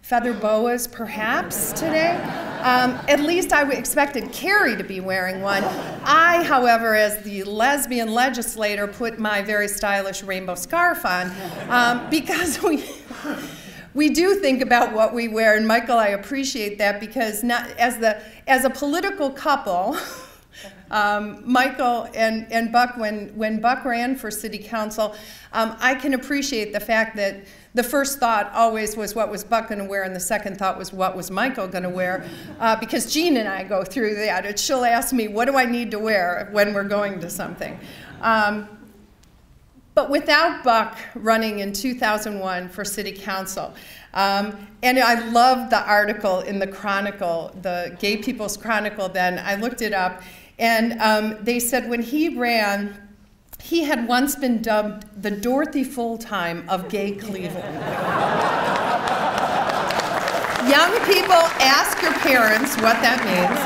feather boas, perhaps, today. At least I expected Carrie to be wearing one. I, however, as the lesbian legislator, put my very stylish rainbow scarf on because we do think about what we wear. And Michael, I appreciate that because as a political couple, Michael and Buck, when Buck ran for city council, I can appreciate the fact that the first thought always was what was Buck going to wear, and the second thought was what was Michael going to wear, because Jean and I go through that. And she'll ask me, what do I need to wear when we're going to something? But without Buck running in 2001 for city council, and I loved the article in the Chronicle, the Gay People's Chronicle then, I looked it up, and they said when he ran, he had once been dubbed the Dorothy Fulltime of gay Cleveland. Young people, ask your parents what that means.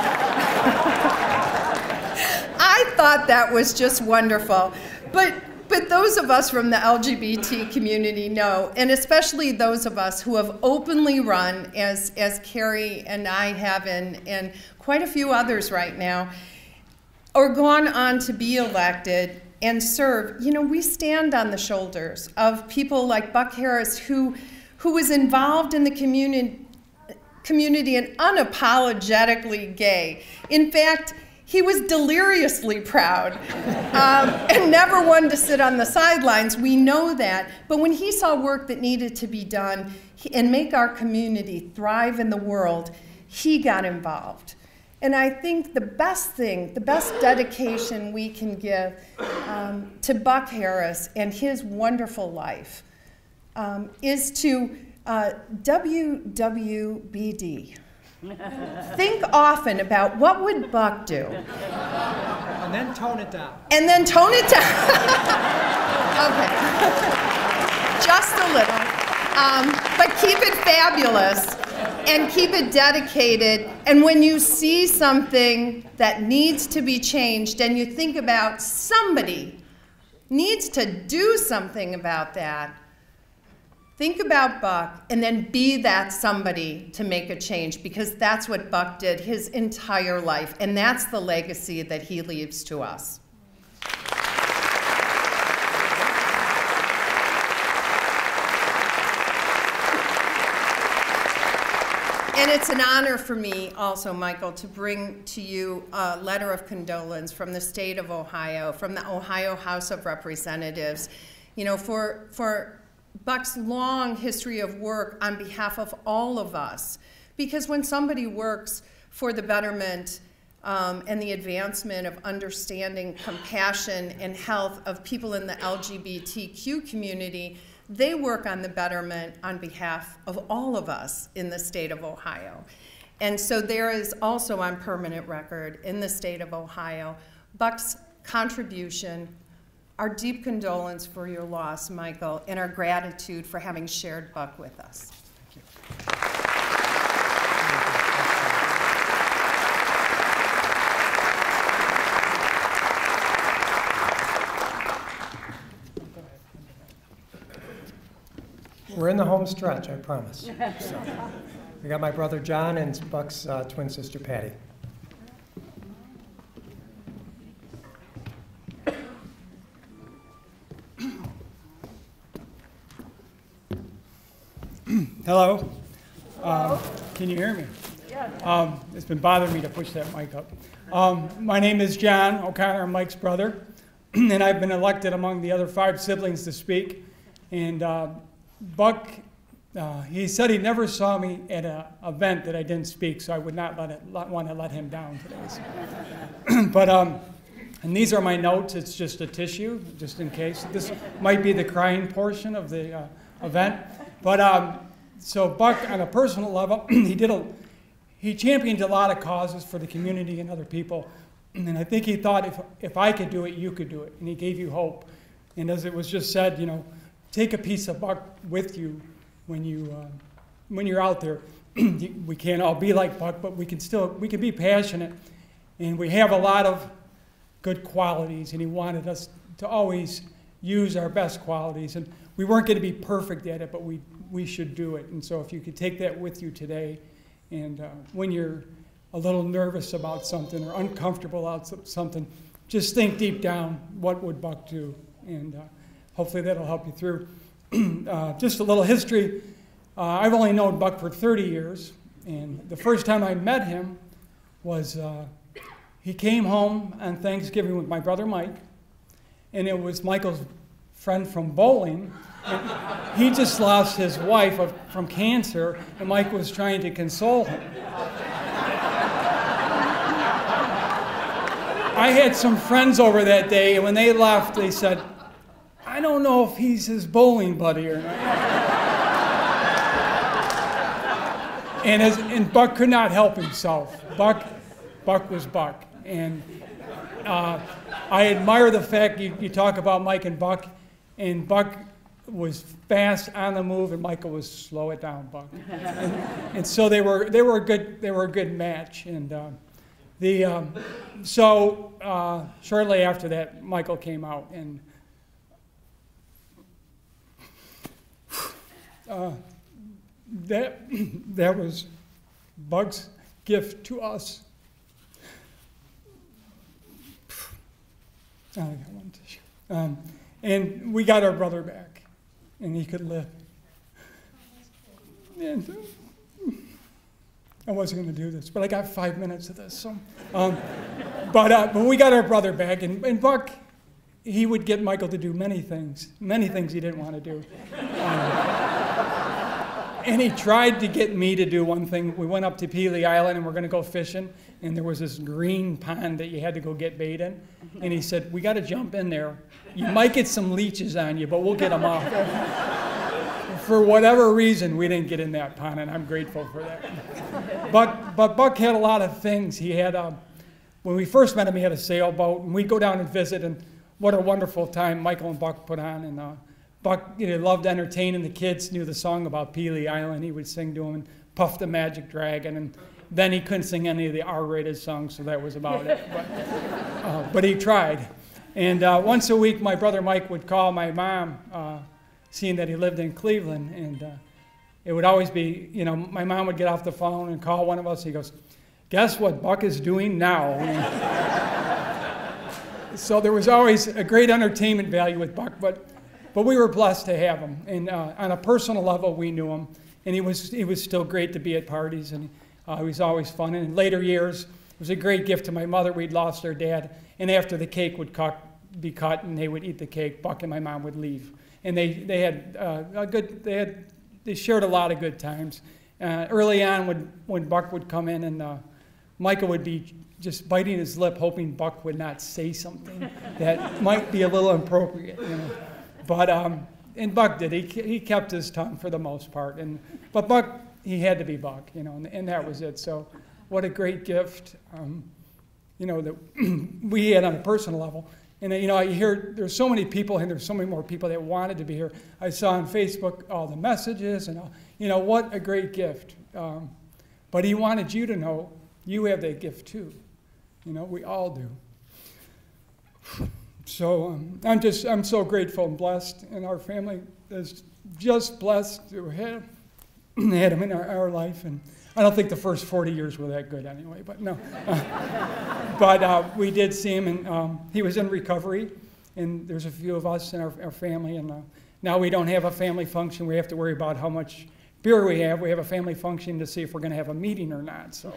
I thought that was just wonderful. But those of us from the LGBT community know, and especially those of us who have openly run, as Carrie and I have, and quite a few others right now, or gone on to be elected and serve, you know, we stand on the shoulders of people like Buck Harris, who was involved in the community and unapologetically gay. In fact, he was deliriously proud and never wanted to sit on the sidelines. We know that. But when he saw work that needed to be done and make our community thrive in the world, he got involved. And I think the best thing, the best dedication we can give to Buck Harris and his wonderful life is to WWBD. Think often about what would Buck do. And then tone it down. And then tone it down. Okay. Just a little. But keep it fabulous. And keep it dedicated, and when you see something that needs to be changed and you think about somebody needs to do something about that, think about Buck and then be that somebody to make a change, because that's what Buck did his entire life, and that's the legacy that he leaves to us. And it's an honor for me also, Michael, to bring to you a letter of condolence from the state of Ohio, from the Ohio House of Representatives, you know, for Buck's long history of work on behalf of all of us. Because when somebody works for the betterment and the advancement of understanding, compassion, and health of people in the LGBTQ community, they work on the betterment on behalf of all of us in the state of Ohio. And so there is also on permanent record in the state of Ohio, Buck's contribution, our deep condolence for your loss, Michael, and our gratitude for having shared Buck with us. Thank you. We're in the home stretch, I promise. So, we got my brother John and Buck's twin sister Patty. Hello. Can you hear me? Yeah. It's been bothering me to push that mic up. My name is John O'Connor, I'm Mike's brother, and I've been elected among the other 5 siblings to speak. And Buck he said he never saw me at an event that I didn't speak, so I would not want to let him down today. So. But, and these are my notes. It's just a tissue, just in case. This might be the crying portion of the event. But so Buck, on a personal level, he championed a lot of causes for the community and other people. And I think he thought, if I could do it, you could do it. And he gave you hope. And as it was just said, you know, take a piece of Buck with you when you're out there. We can't all be like Buck, but we can be passionate. And we have a lot of good qualities, and he wanted us to always use our best qualities. And we weren't going to be perfect at it, but we should do it. And so if you could take that with you today, and when you're a little nervous about something or uncomfortable about something, just think deep down, what would Buck do? And hopefully that'll help you through. Just a little history. I've only known Buck for 30 years, and the first time I met him was he came home on Thanksgiving with my brother Mike, and it was Michael's friend from bowling. And he just lost his wife from cancer, and Mike was trying to console him. I had some friends over that day, and when they left, they said, I don't know if he's his bowling buddy or not. And Buck could not help himself. Buck was Buck. And I admire the fact you talk about Mike and Buck was fast on the move, and Michael was slow it down, Buck. And so they were a good match. And shortly after that, Michael came out, and that was Buck's gift to us. I got one tissue. And we got our brother back, and he could live. And I wasn't going to do this, but I got 5 minutes of this. So, but we got our brother back, and Buck, he would get Michael to do many things he didn't want to do. And he tried to get me to do one thing. We went up to Pelee Island, and we're going to go fishing, and there was this green pond that you had to go get bait in. And he said, we got to jump in there. You might get some leeches on you, but we'll get them off. For whatever reason, we didn't get in that pond, and I'm grateful for that. But Buck had a lot of things. He had, when we first met him, he had a sailboat, and we'd go down and visit, and what a wonderful time Michael and Buck put on. And Buck, loved entertaining the kids, knew the song about Pelee Island. He would sing to them, and Puff the Magic Dragon, and then he couldn't sing any of the R-rated songs, so that was about it. But he tried. And once a week, my brother Mike would call my mom, seeing that he lived in Cleveland, and it would always be, my mom would get off the phone and call one of us. He goes, guess what Buck is doing now? So there was always a great entertainment value with Buck, but we were blessed to have him. And on a personal level, we knew him, and he was still great to be at parties, and he was always fun. And in later years, it was a great gift to my mother. We'd lost our dad, and after the cake would be cut, and they would eat the cake, Buck and my mom would leave. And they shared a lot of good times. Early on, when Buck would come in, and Michael would be just biting his lip, hoping Buck would not say something that might be a little inappropriate. But and Buck did. He kept his tongue for the most part. But Buck, he had to be Buck, and that was it. So what a great gift, that we had on a personal level. And I hear there's so many people, and there's so many more people that wanted to be here. I saw on Facebook all the messages, and what a great gift. But he wanted you to know you have that gift too. We all do. So I'm so grateful and blessed, and our family is just blessed to have had him in our life. And I don't think the first 40 years were that good anyway, but no. But we did see him, and he was in recovery, and there's a few of us in our family, and now we don't have a family function. We have to worry about how much beer we have. We have a family function to see if we're going to have a meeting or not. So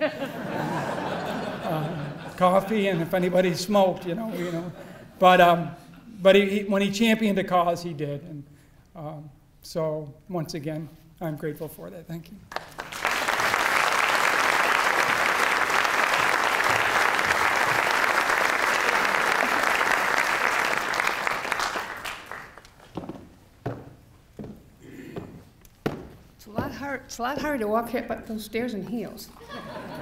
coffee, and if anybody smoked, But when he championed a cause, he did. And so once again, I'm grateful for that. Thank you. It's a lot harder to walk up those stairs in heels.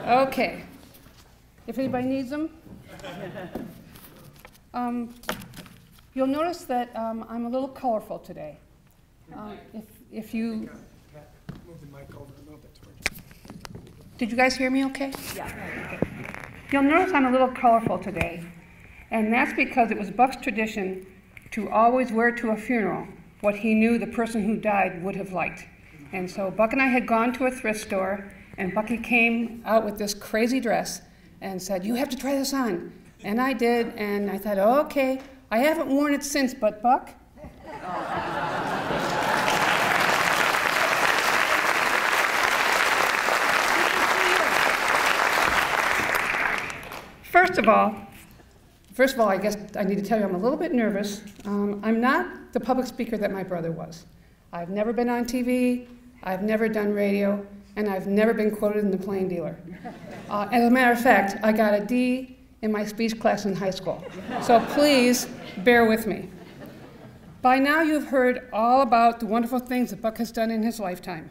Okay. If anybody needs them. You'll notice that I'm a little colorful today. If you... Move the mic over a little bit towards you. Did you guys hear me okay? Yeah. Okay. You'll notice I'm a little colorful today, and that's because it was Buck's tradition to always wear to a funeral what he knew the person who died would have liked. And so Buck and I had gone to a thrift store, and Bucky came out with this crazy dress and said, "You have to try this on." And I did, and I thought, oh, okay. I haven't worn it since, but Buck? First of all, I guess I need to tell you I'm a little bit nervous. I'm not the public speaker that my brother was. I've never been on TV, I've never done radio, and I've never been quoted in the Plain Dealer. As a matter of fact, I got a D in my speech class in high school. So please bear with me. By now you've heard all about the wonderful things that Buck has done in his lifetime.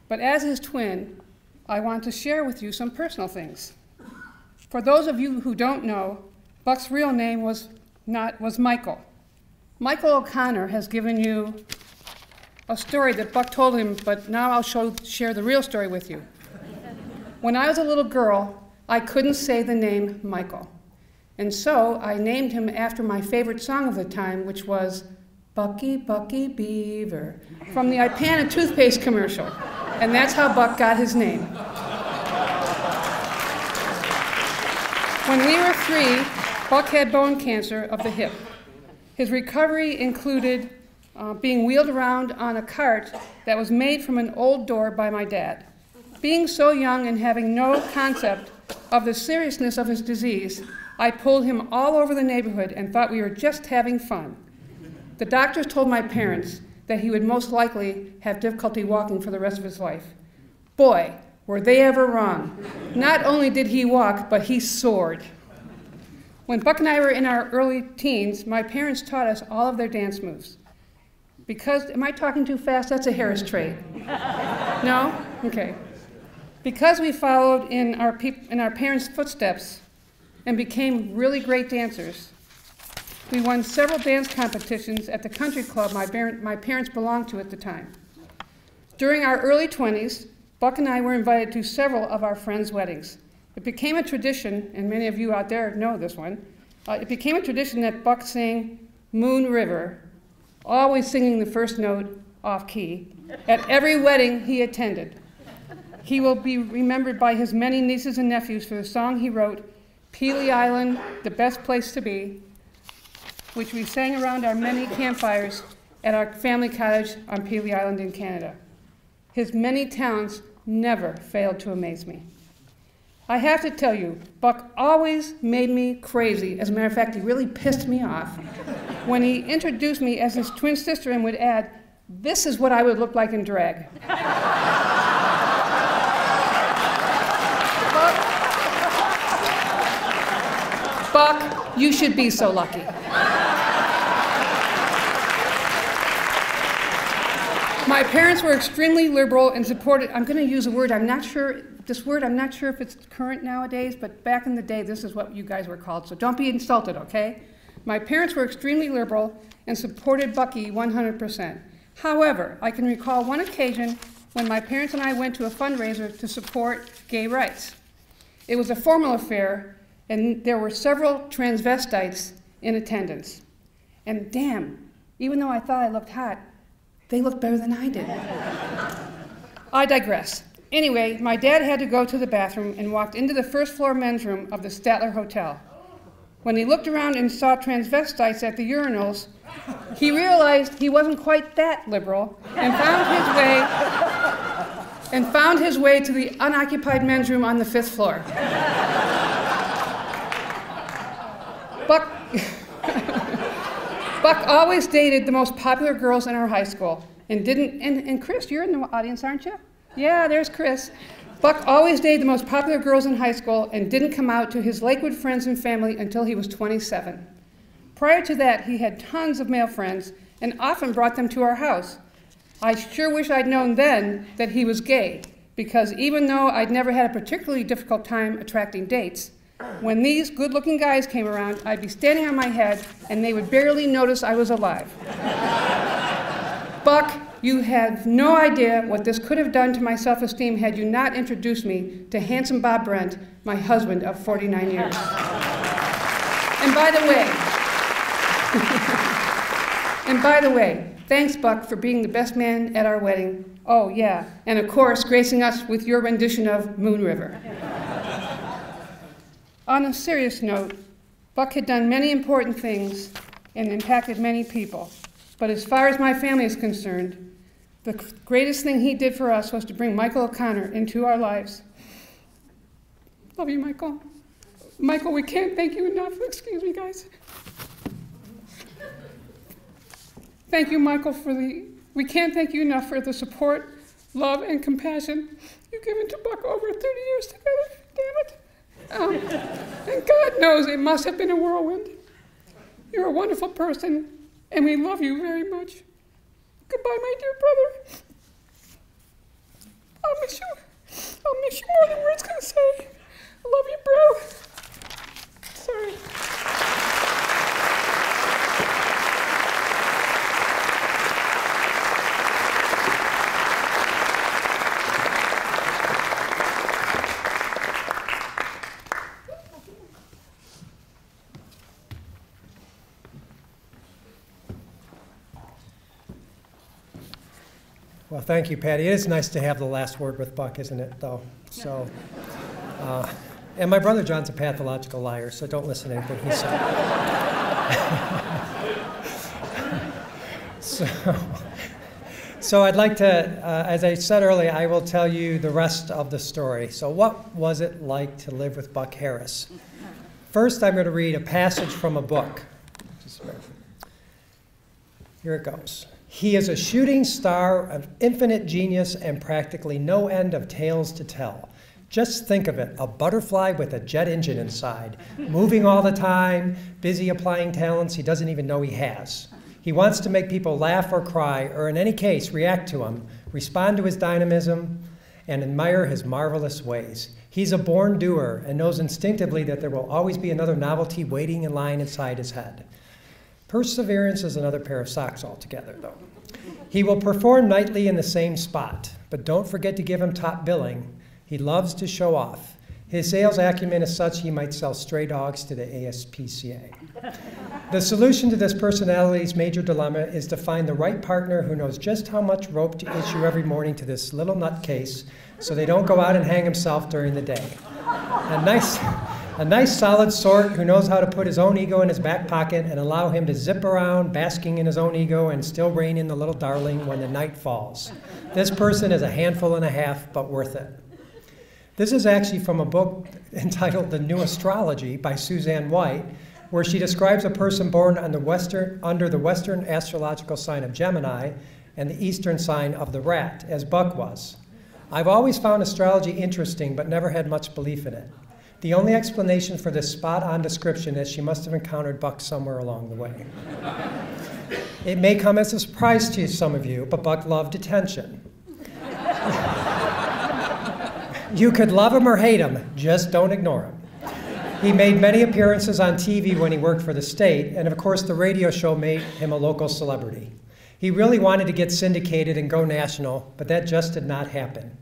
But as his twin, I want to share with you some personal things. For those of you who don't know, Buck's real name was Michael. Michael O'Connor has given you a story that Buck told him, but now I'll share the real story with you. When I was a little girl, I couldn't say the name Michael. And so I named him after my favorite song of the time, which was Bucky, Bucky Beaver, from the Ipana toothpaste commercial. And that's how Buck got his name. When we were 3, Buck had bone cancer of the hip. His recovery included being wheeled around on a cart that was made from an old door by my dad. Being so young and having no concept of the seriousness of his disease, I pulled him all over the neighborhood and thought we were just having fun. The doctors told my parents that he would most likely have difficulty walking for the rest of his life. Boy, were they ever wrong. Not only did he walk, but he soared. When Buck and I were in our early teens, my parents taught us all of their dance moves. Because, am I talking too fast? That's a Harris trait. No? Okay. Because we followed in our parents' footsteps and became really great dancers, we won several dance competitions at the country club my parents belonged to at the time. During our early 20s, Buck and I were invited to several of our friends' weddings. It became a tradition, and many of you out there know this one, it became a tradition that Buck sang Moon River, always singing the first note off key, at every wedding he attended. He will be remembered by his many nieces and nephews for the song he wrote, Pelee Island, the Best Place to Be, which we sang around our many campfires at our family cottage on Pelee Island in Canada. His many talents never failed to amaze me. I have to tell you, Buck always made me crazy. As a matter of fact, he really pissed me off when he introduced me as his twin sister and would add, "This is what I would look like in drag." Buck, you should be so lucky. My parents were extremely liberal and supported, I'm going to use a word, I'm not sure if it's current nowadays, but back in the day, this is what you guys were called, so don't be insulted, okay? My parents were extremely liberal and supported Bucky 100%. However, I can recall one occasion when my parents and I went to a fundraiser to support gay rights. It was a formal affair, and there were several transvestites in attendance. And damn, even though I thought I looked hot, they looked better than I did. I digress. Anyway, my dad had to go to the bathroom and walked into the first floor men's room of the Statler Hotel. When he looked around and saw transvestites at the urinals, he realized he wasn't quite that liberal and found his way to the unoccupied men's room on the 5th floor. Buck always dated the most popular girls in our high school, and didn't, and Chris, you're in the audience, aren't you? Yeah, there's Chris. Buck always dated the most popular girls in high school and didn't come out to his Lakewood friends and family until he was 27. Prior to that, he had tons of male friends and often brought them to our house. I sure wish I'd known then that he was gay, because even though I'd never had a particularly difficult time attracting dates, when these good-looking guys came around, I'd be standing on my head and they would barely notice I was alive. Buck, you have no idea what this could have done to my self-esteem had you not introduced me to handsome Bob Brent, my husband of 49 years. And by the way, thanks, Buck, for being the best man at our wedding. Oh, yeah, and of course, gracing us with your rendition of Moon River. On a serious note, Buck had done many important things and impacted many people. But as far as my family is concerned, the greatest thing he did for us was to bring Michael O'Connor into our lives. Love you, Michael. Michael, we can't thank you enough. Excuse me, guys. Thank you, Michael, we can't thank you enough for the support, love, and compassion you've given to Buck over 30 years together. Damn it. And God knows it must have been a whirlwind. You're a wonderful person, and we love you very much. Goodbye, my dear brother. I'll miss you more than words can say. I love you, bro. Sorry. Well, thank you, Patty. It is nice to have the last word with Buck, isn't it, though? So, and my brother John's a pathological liar, so don't listen to anything he said. So I'd like to, as I said earlier, I will tell you the rest of the story. So what was it like to live with Buck Harris? First, I'm going to read a passage from a book. Here it goes. He is a shooting star of infinite genius and practically no end of tales to tell. Just think of it, a butterfly with a jet engine inside, moving all the time, busy applying talents he doesn't even know he has. He wants to make people laugh or cry, or in any case, react to him, respond to his dynamism, and admire his marvelous ways. He's a born doer and knows instinctively that there will always be another novelty waiting in line inside his head. Perseverance is another pair of socks altogether, though. He will perform nightly in the same spot, but don't forget to give him top billing. He loves to show off. His sales acumen is such he might sell stray dogs to the ASPCA. The solution to this personality's major dilemma is to find the right partner who knows just how much rope to issue every morning to this little nutcase so they don't go out and hang himself during the day. A nice solid sort who knows how to put his own ego in his back pocket and allow him to zip around basking in his own ego and still rein in the little darling when the night falls. This person is a handful and a half, but worth it. This is actually from a book entitled The New Astrology by Suzanne White, where she describes a person born on under the Western astrological sign of Gemini and the Eastern sign of the Rat, as Buck was. I've always found astrology interesting, but never had much belief in it. The only explanation for this spot-on description is she must have encountered Buck somewhere along the way. It may come as a surprise to some of you, but Buck loved attention. You could love him or hate him, just don't ignore him. He made many appearances on TV when he worked for the state, and of course the radio show made him a local celebrity. He really wanted to get syndicated and go national, but that just did not happen.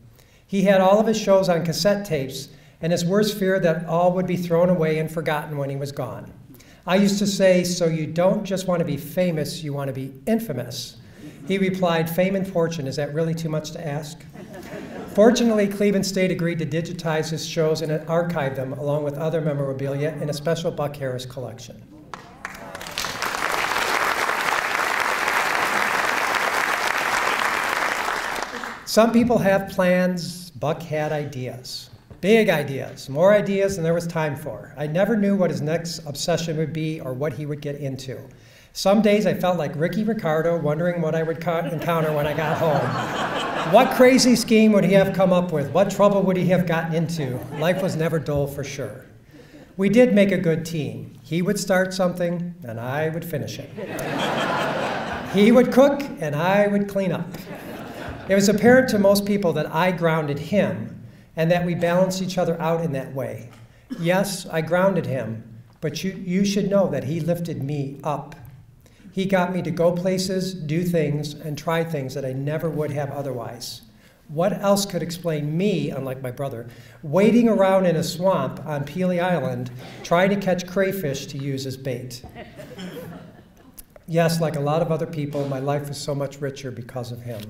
He had all of his shows on cassette tapes, and his worst fear that all would be thrown away and forgotten when he was gone. I used to say, so you don't just want to be famous, you want to be infamous. He replied, fame and fortune, is that really too much to ask? Fortunately, Cleveland State agreed to digitize his shows and archive them along with other memorabilia in a special Buck Harris collection. Some people have plans, Buck had ideas. Big ideas, more ideas than there was time for. I never knew what his next obsession would be or what he would get into. Some days I felt like Ricky Ricardo, wondering what I would encounter when I got home. What crazy scheme would he have come up with? What trouble would he have gotten into? Life was never dull for sure. We did make a good team. He would start something, and I would finish it. He would cook, and I would clean up. It was apparent to most people that I grounded him, and that we balanced each other out in that way. Yes, I grounded him, but you should know that he lifted me up. He got me to go places, do things, and try things that I never would have otherwise. What else could explain me, unlike my brother, wading around in a swamp on Pelee Island, trying to catch crayfish to use as bait? Yes, like a lot of other people, my life was so much richer because of him.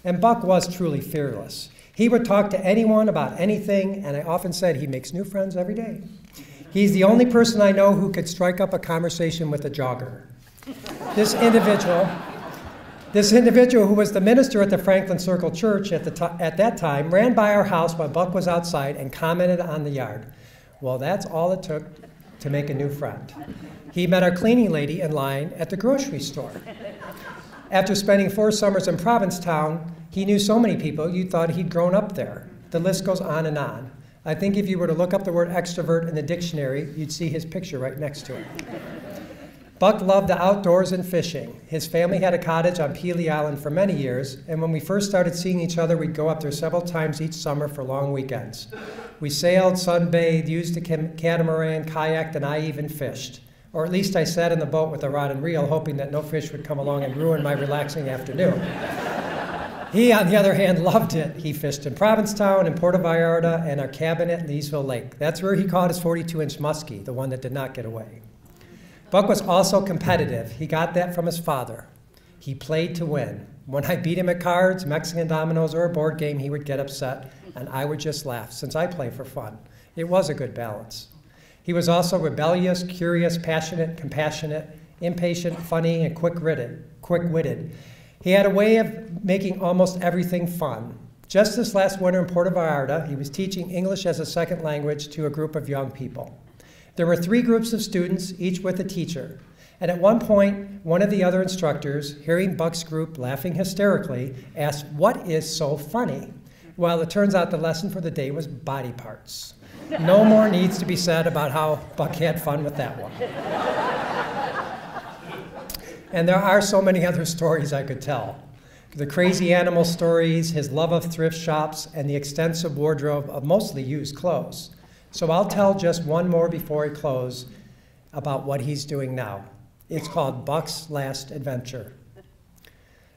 And Buck was truly fearless. He would talk to anyone about anything, and I often said he makes new friends every day. He's the only person I know who could strike up a conversation with a jogger. This individual who was the minister at the Franklin Circle Church at that time ran by our house while Buck was outside and commented on the yard. Well, that's all it took to make a new friend. He met our cleaning lady in line at the grocery store. After spending 4 summers in Provincetown, he knew so many people you'd thought he'd grown up there. The list goes on and on. I think if you were to look up the word extrovert in the dictionary, you'd see his picture right next to it. Buck loved the outdoors and fishing. His family had a cottage on Pelee Island for many years, and when we first started seeing each other, we'd go up there several times each summer for long weekends. We sailed, sunbathed, used the catamaran, kayaked, and I even fished. Or at least I sat in the boat with a rod and reel, hoping that no fish would come along and ruin my relaxing afternoon. He, on the other hand, loved it. He fished in Provincetown, in Puerto Vallarta, and our cabin at Leesville Lake. That's where he caught his 42-inch muskie, the one that did not get away. Buck was also competitive. He got that from his father. He played to win. When I beat him at cards, Mexican dominoes, or a board game, he would get upset, and I would just laugh, since I play for fun. It was a good balance. He was also rebellious, curious, passionate, compassionate, impatient, funny, and quick-witted. He had a way of making almost everything fun. Just this last winter in Puerto Vallarta, he was teaching English as a second language to a group of young people. There were 3 groups of students, each with a teacher. And at one point, one of the other instructors, hearing Buck's group laughing hysterically, asked, "What is so funny?" Well, it turns out the lesson for the day was body parts. No more needs to be said about how Buck had fun with that one. And there are so many other stories I could tell. The crazy animal stories, his love of thrift shops, and the extensive wardrobe of mostly used clothes. So I'll tell just one more before I close about what he's doing now. It's called Buck's Last Adventure.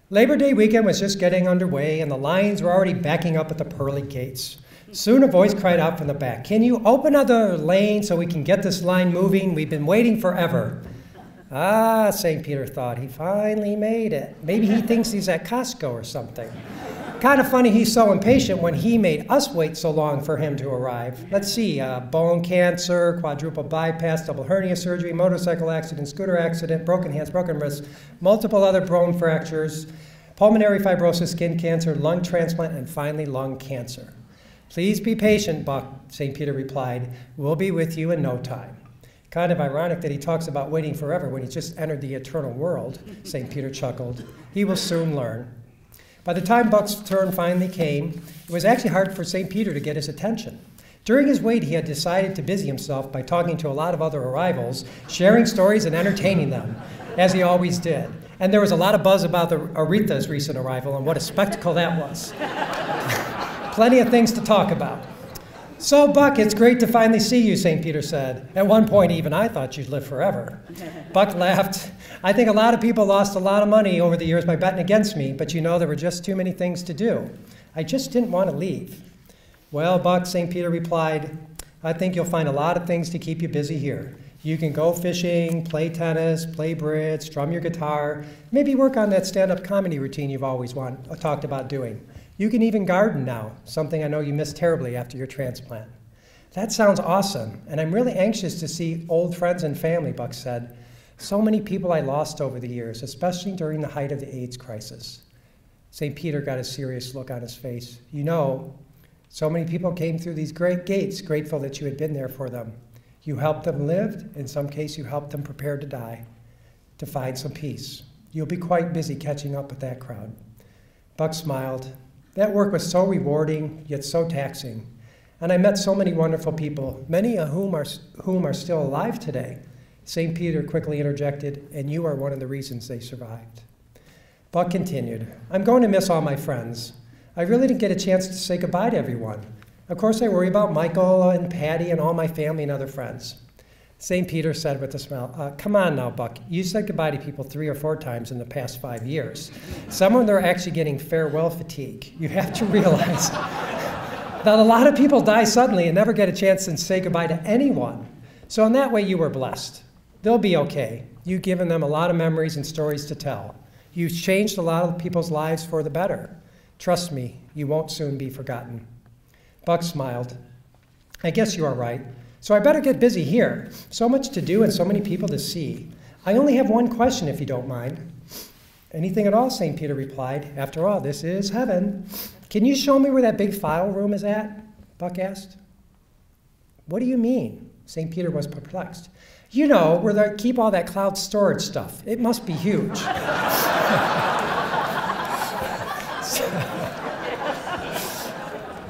Labor Day weekend was just getting underway, and the lines were already backing up at the pearly gates. Soon a voice cried out from the back, "Can you open another lane so we can get this line moving? We've been waiting forever." Ah, St. Peter thought, he finally made it. Maybe he thinks he's at Costco or something. Kind of funny he's so impatient when he made us wait so long for him to arrive. Let's see, bone cancer, quadruple bypass, double hernia surgery, motorcycle accident, scooter accident, broken hands, broken wrists, multiple other bone fractures, pulmonary fibrosis, skin cancer, lung transplant, and finally lung cancer. "Please be patient, Buck," St. Peter replied. "We'll be with you in no time." Kind of ironic that he talks about waiting forever when he just entered the eternal world, St. Peter chuckled. He will soon learn. By the time Buck's turn finally came, it was actually hard for St. Peter to get his attention. During his wait, he had decided to busy himself by talking to a lot of other arrivals, sharing stories and entertaining them, as he always did. And there was a lot of buzz about Aretha's recent arrival and what a spectacle that was. Plenty of things to talk about. "So, Buck, it's great to finally see you," St. Peter said. "At one point, even I thought you'd live forever." Buck laughed. "I think a lot of people lost a lot of money over the years by betting against me, but you know, there were just too many things to do. I just didn't want to leave." "Well, Buck," St. Peter replied, "I think you'll find a lot of things to keep you busy here. You can go fishing, play tennis, play bridge, strum your guitar, maybe work on that stand-up comedy routine you've always talked about doing. You can even garden now, something I know you missed terribly after your transplant." "That sounds awesome, and I'm really anxious to see old friends and family," Buck said. "So many people I lost over the years, especially during the height of the AIDS crisis." St. Peter got a serious look on his face. "You know, so many people came through these great gates, grateful that you had been there for them. You helped them live, in some case you helped them prepare to die. to find some peace. You'll be quite busy catching up with that crowd. Buck smiled. That work was so rewarding, yet so taxing. And I met so many wonderful people, many of whom are still alive today. St. Peter quickly interjected, and you are one of the reasons they survived. Buck continued, I'm going to miss all my friends. I really didn't get a chance to say goodbye to everyone. Of course, I worry about Michael and Patty and all my family and other friends. St. Peter said with a smile, come on now, Buck. You said goodbye to people 3 or 4 times in the past 5 years. Some of them are actually getting farewell fatigue. You have to realize that a lot of people die suddenly and never get a chance to say goodbye to anyone. So in that way, you were blessed. They'll be okay. You've given them a lot of memories and stories to tell. You've changed a lot of people's lives for the better. Trust me, you won't soon be forgotten. Buck smiled. I guess you are right. So I better get busy here. So much to do and so many people to see. I only have one question, if you don't mind. Anything at all, St. Peter replied. After all, this is heaven. Can you show me where that big file room is at? Buck asked. What do you mean? St. Peter was perplexed. You know, where they keep all that cloud storage stuff. It must be huge.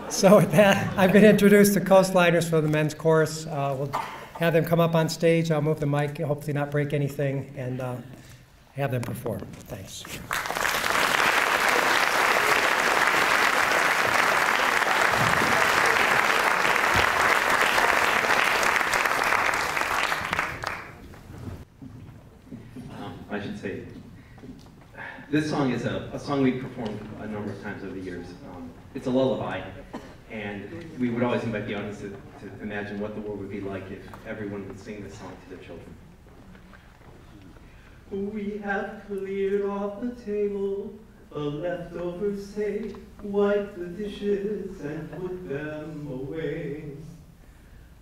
So with that, I've been introduced to Coastliners for the men's chorus. We'll have them come up on stage. I'll move the mic, hopefully not break anything, and have them perform. Thanks. I should say, this song is a song we've performed a number of times over the years. It's a lullaby, and we would always invite the audience to imagine what the world would be like if everyone would sing this song to their children. We have cleared off the table, the leftovers safe, wipe the dishes and put them away.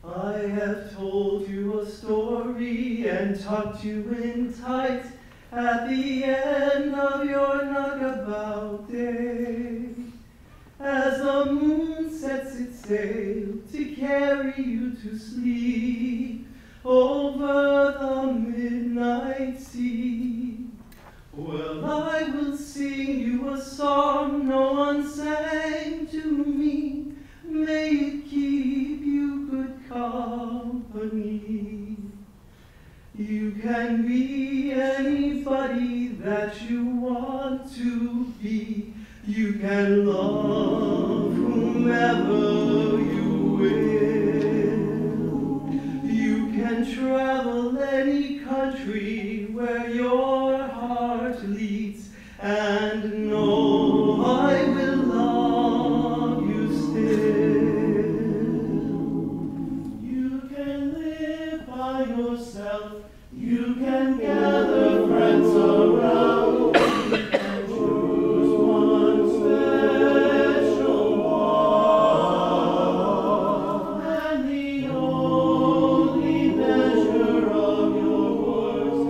I have told you a story and tucked you in tight at the end of your knockabout day. As the moon sets its sail to carry you to sleep over the midnight sea. Well, I will sing you a song no one sang to me. May it keep you good company. You can be anybody that you want to be. You can love whomever you will. You can travel any country where your heart leads, and know I will love you still. You can live by yourself. You can gather friends around. Yours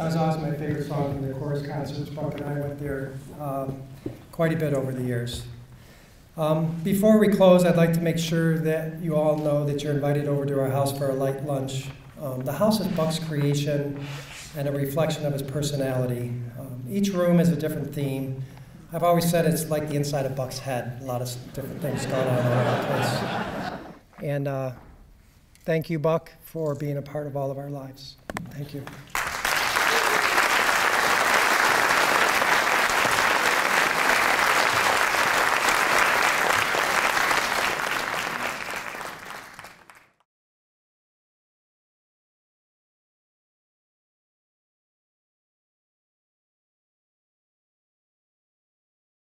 That was always my favorite song from the chorus concerts. Buck and I went there quite a bit over the years. Before we close, I'd like to make sure that you all know that you're invited over to our house for a light lunch. The house is Buck's creation and a reflection of his personality. Each room has a different theme. I've always said it's like the inside of Buck's head, a lot of different things going on all over the place. And thank you, Buck, for being a part of all of our lives. Thank you.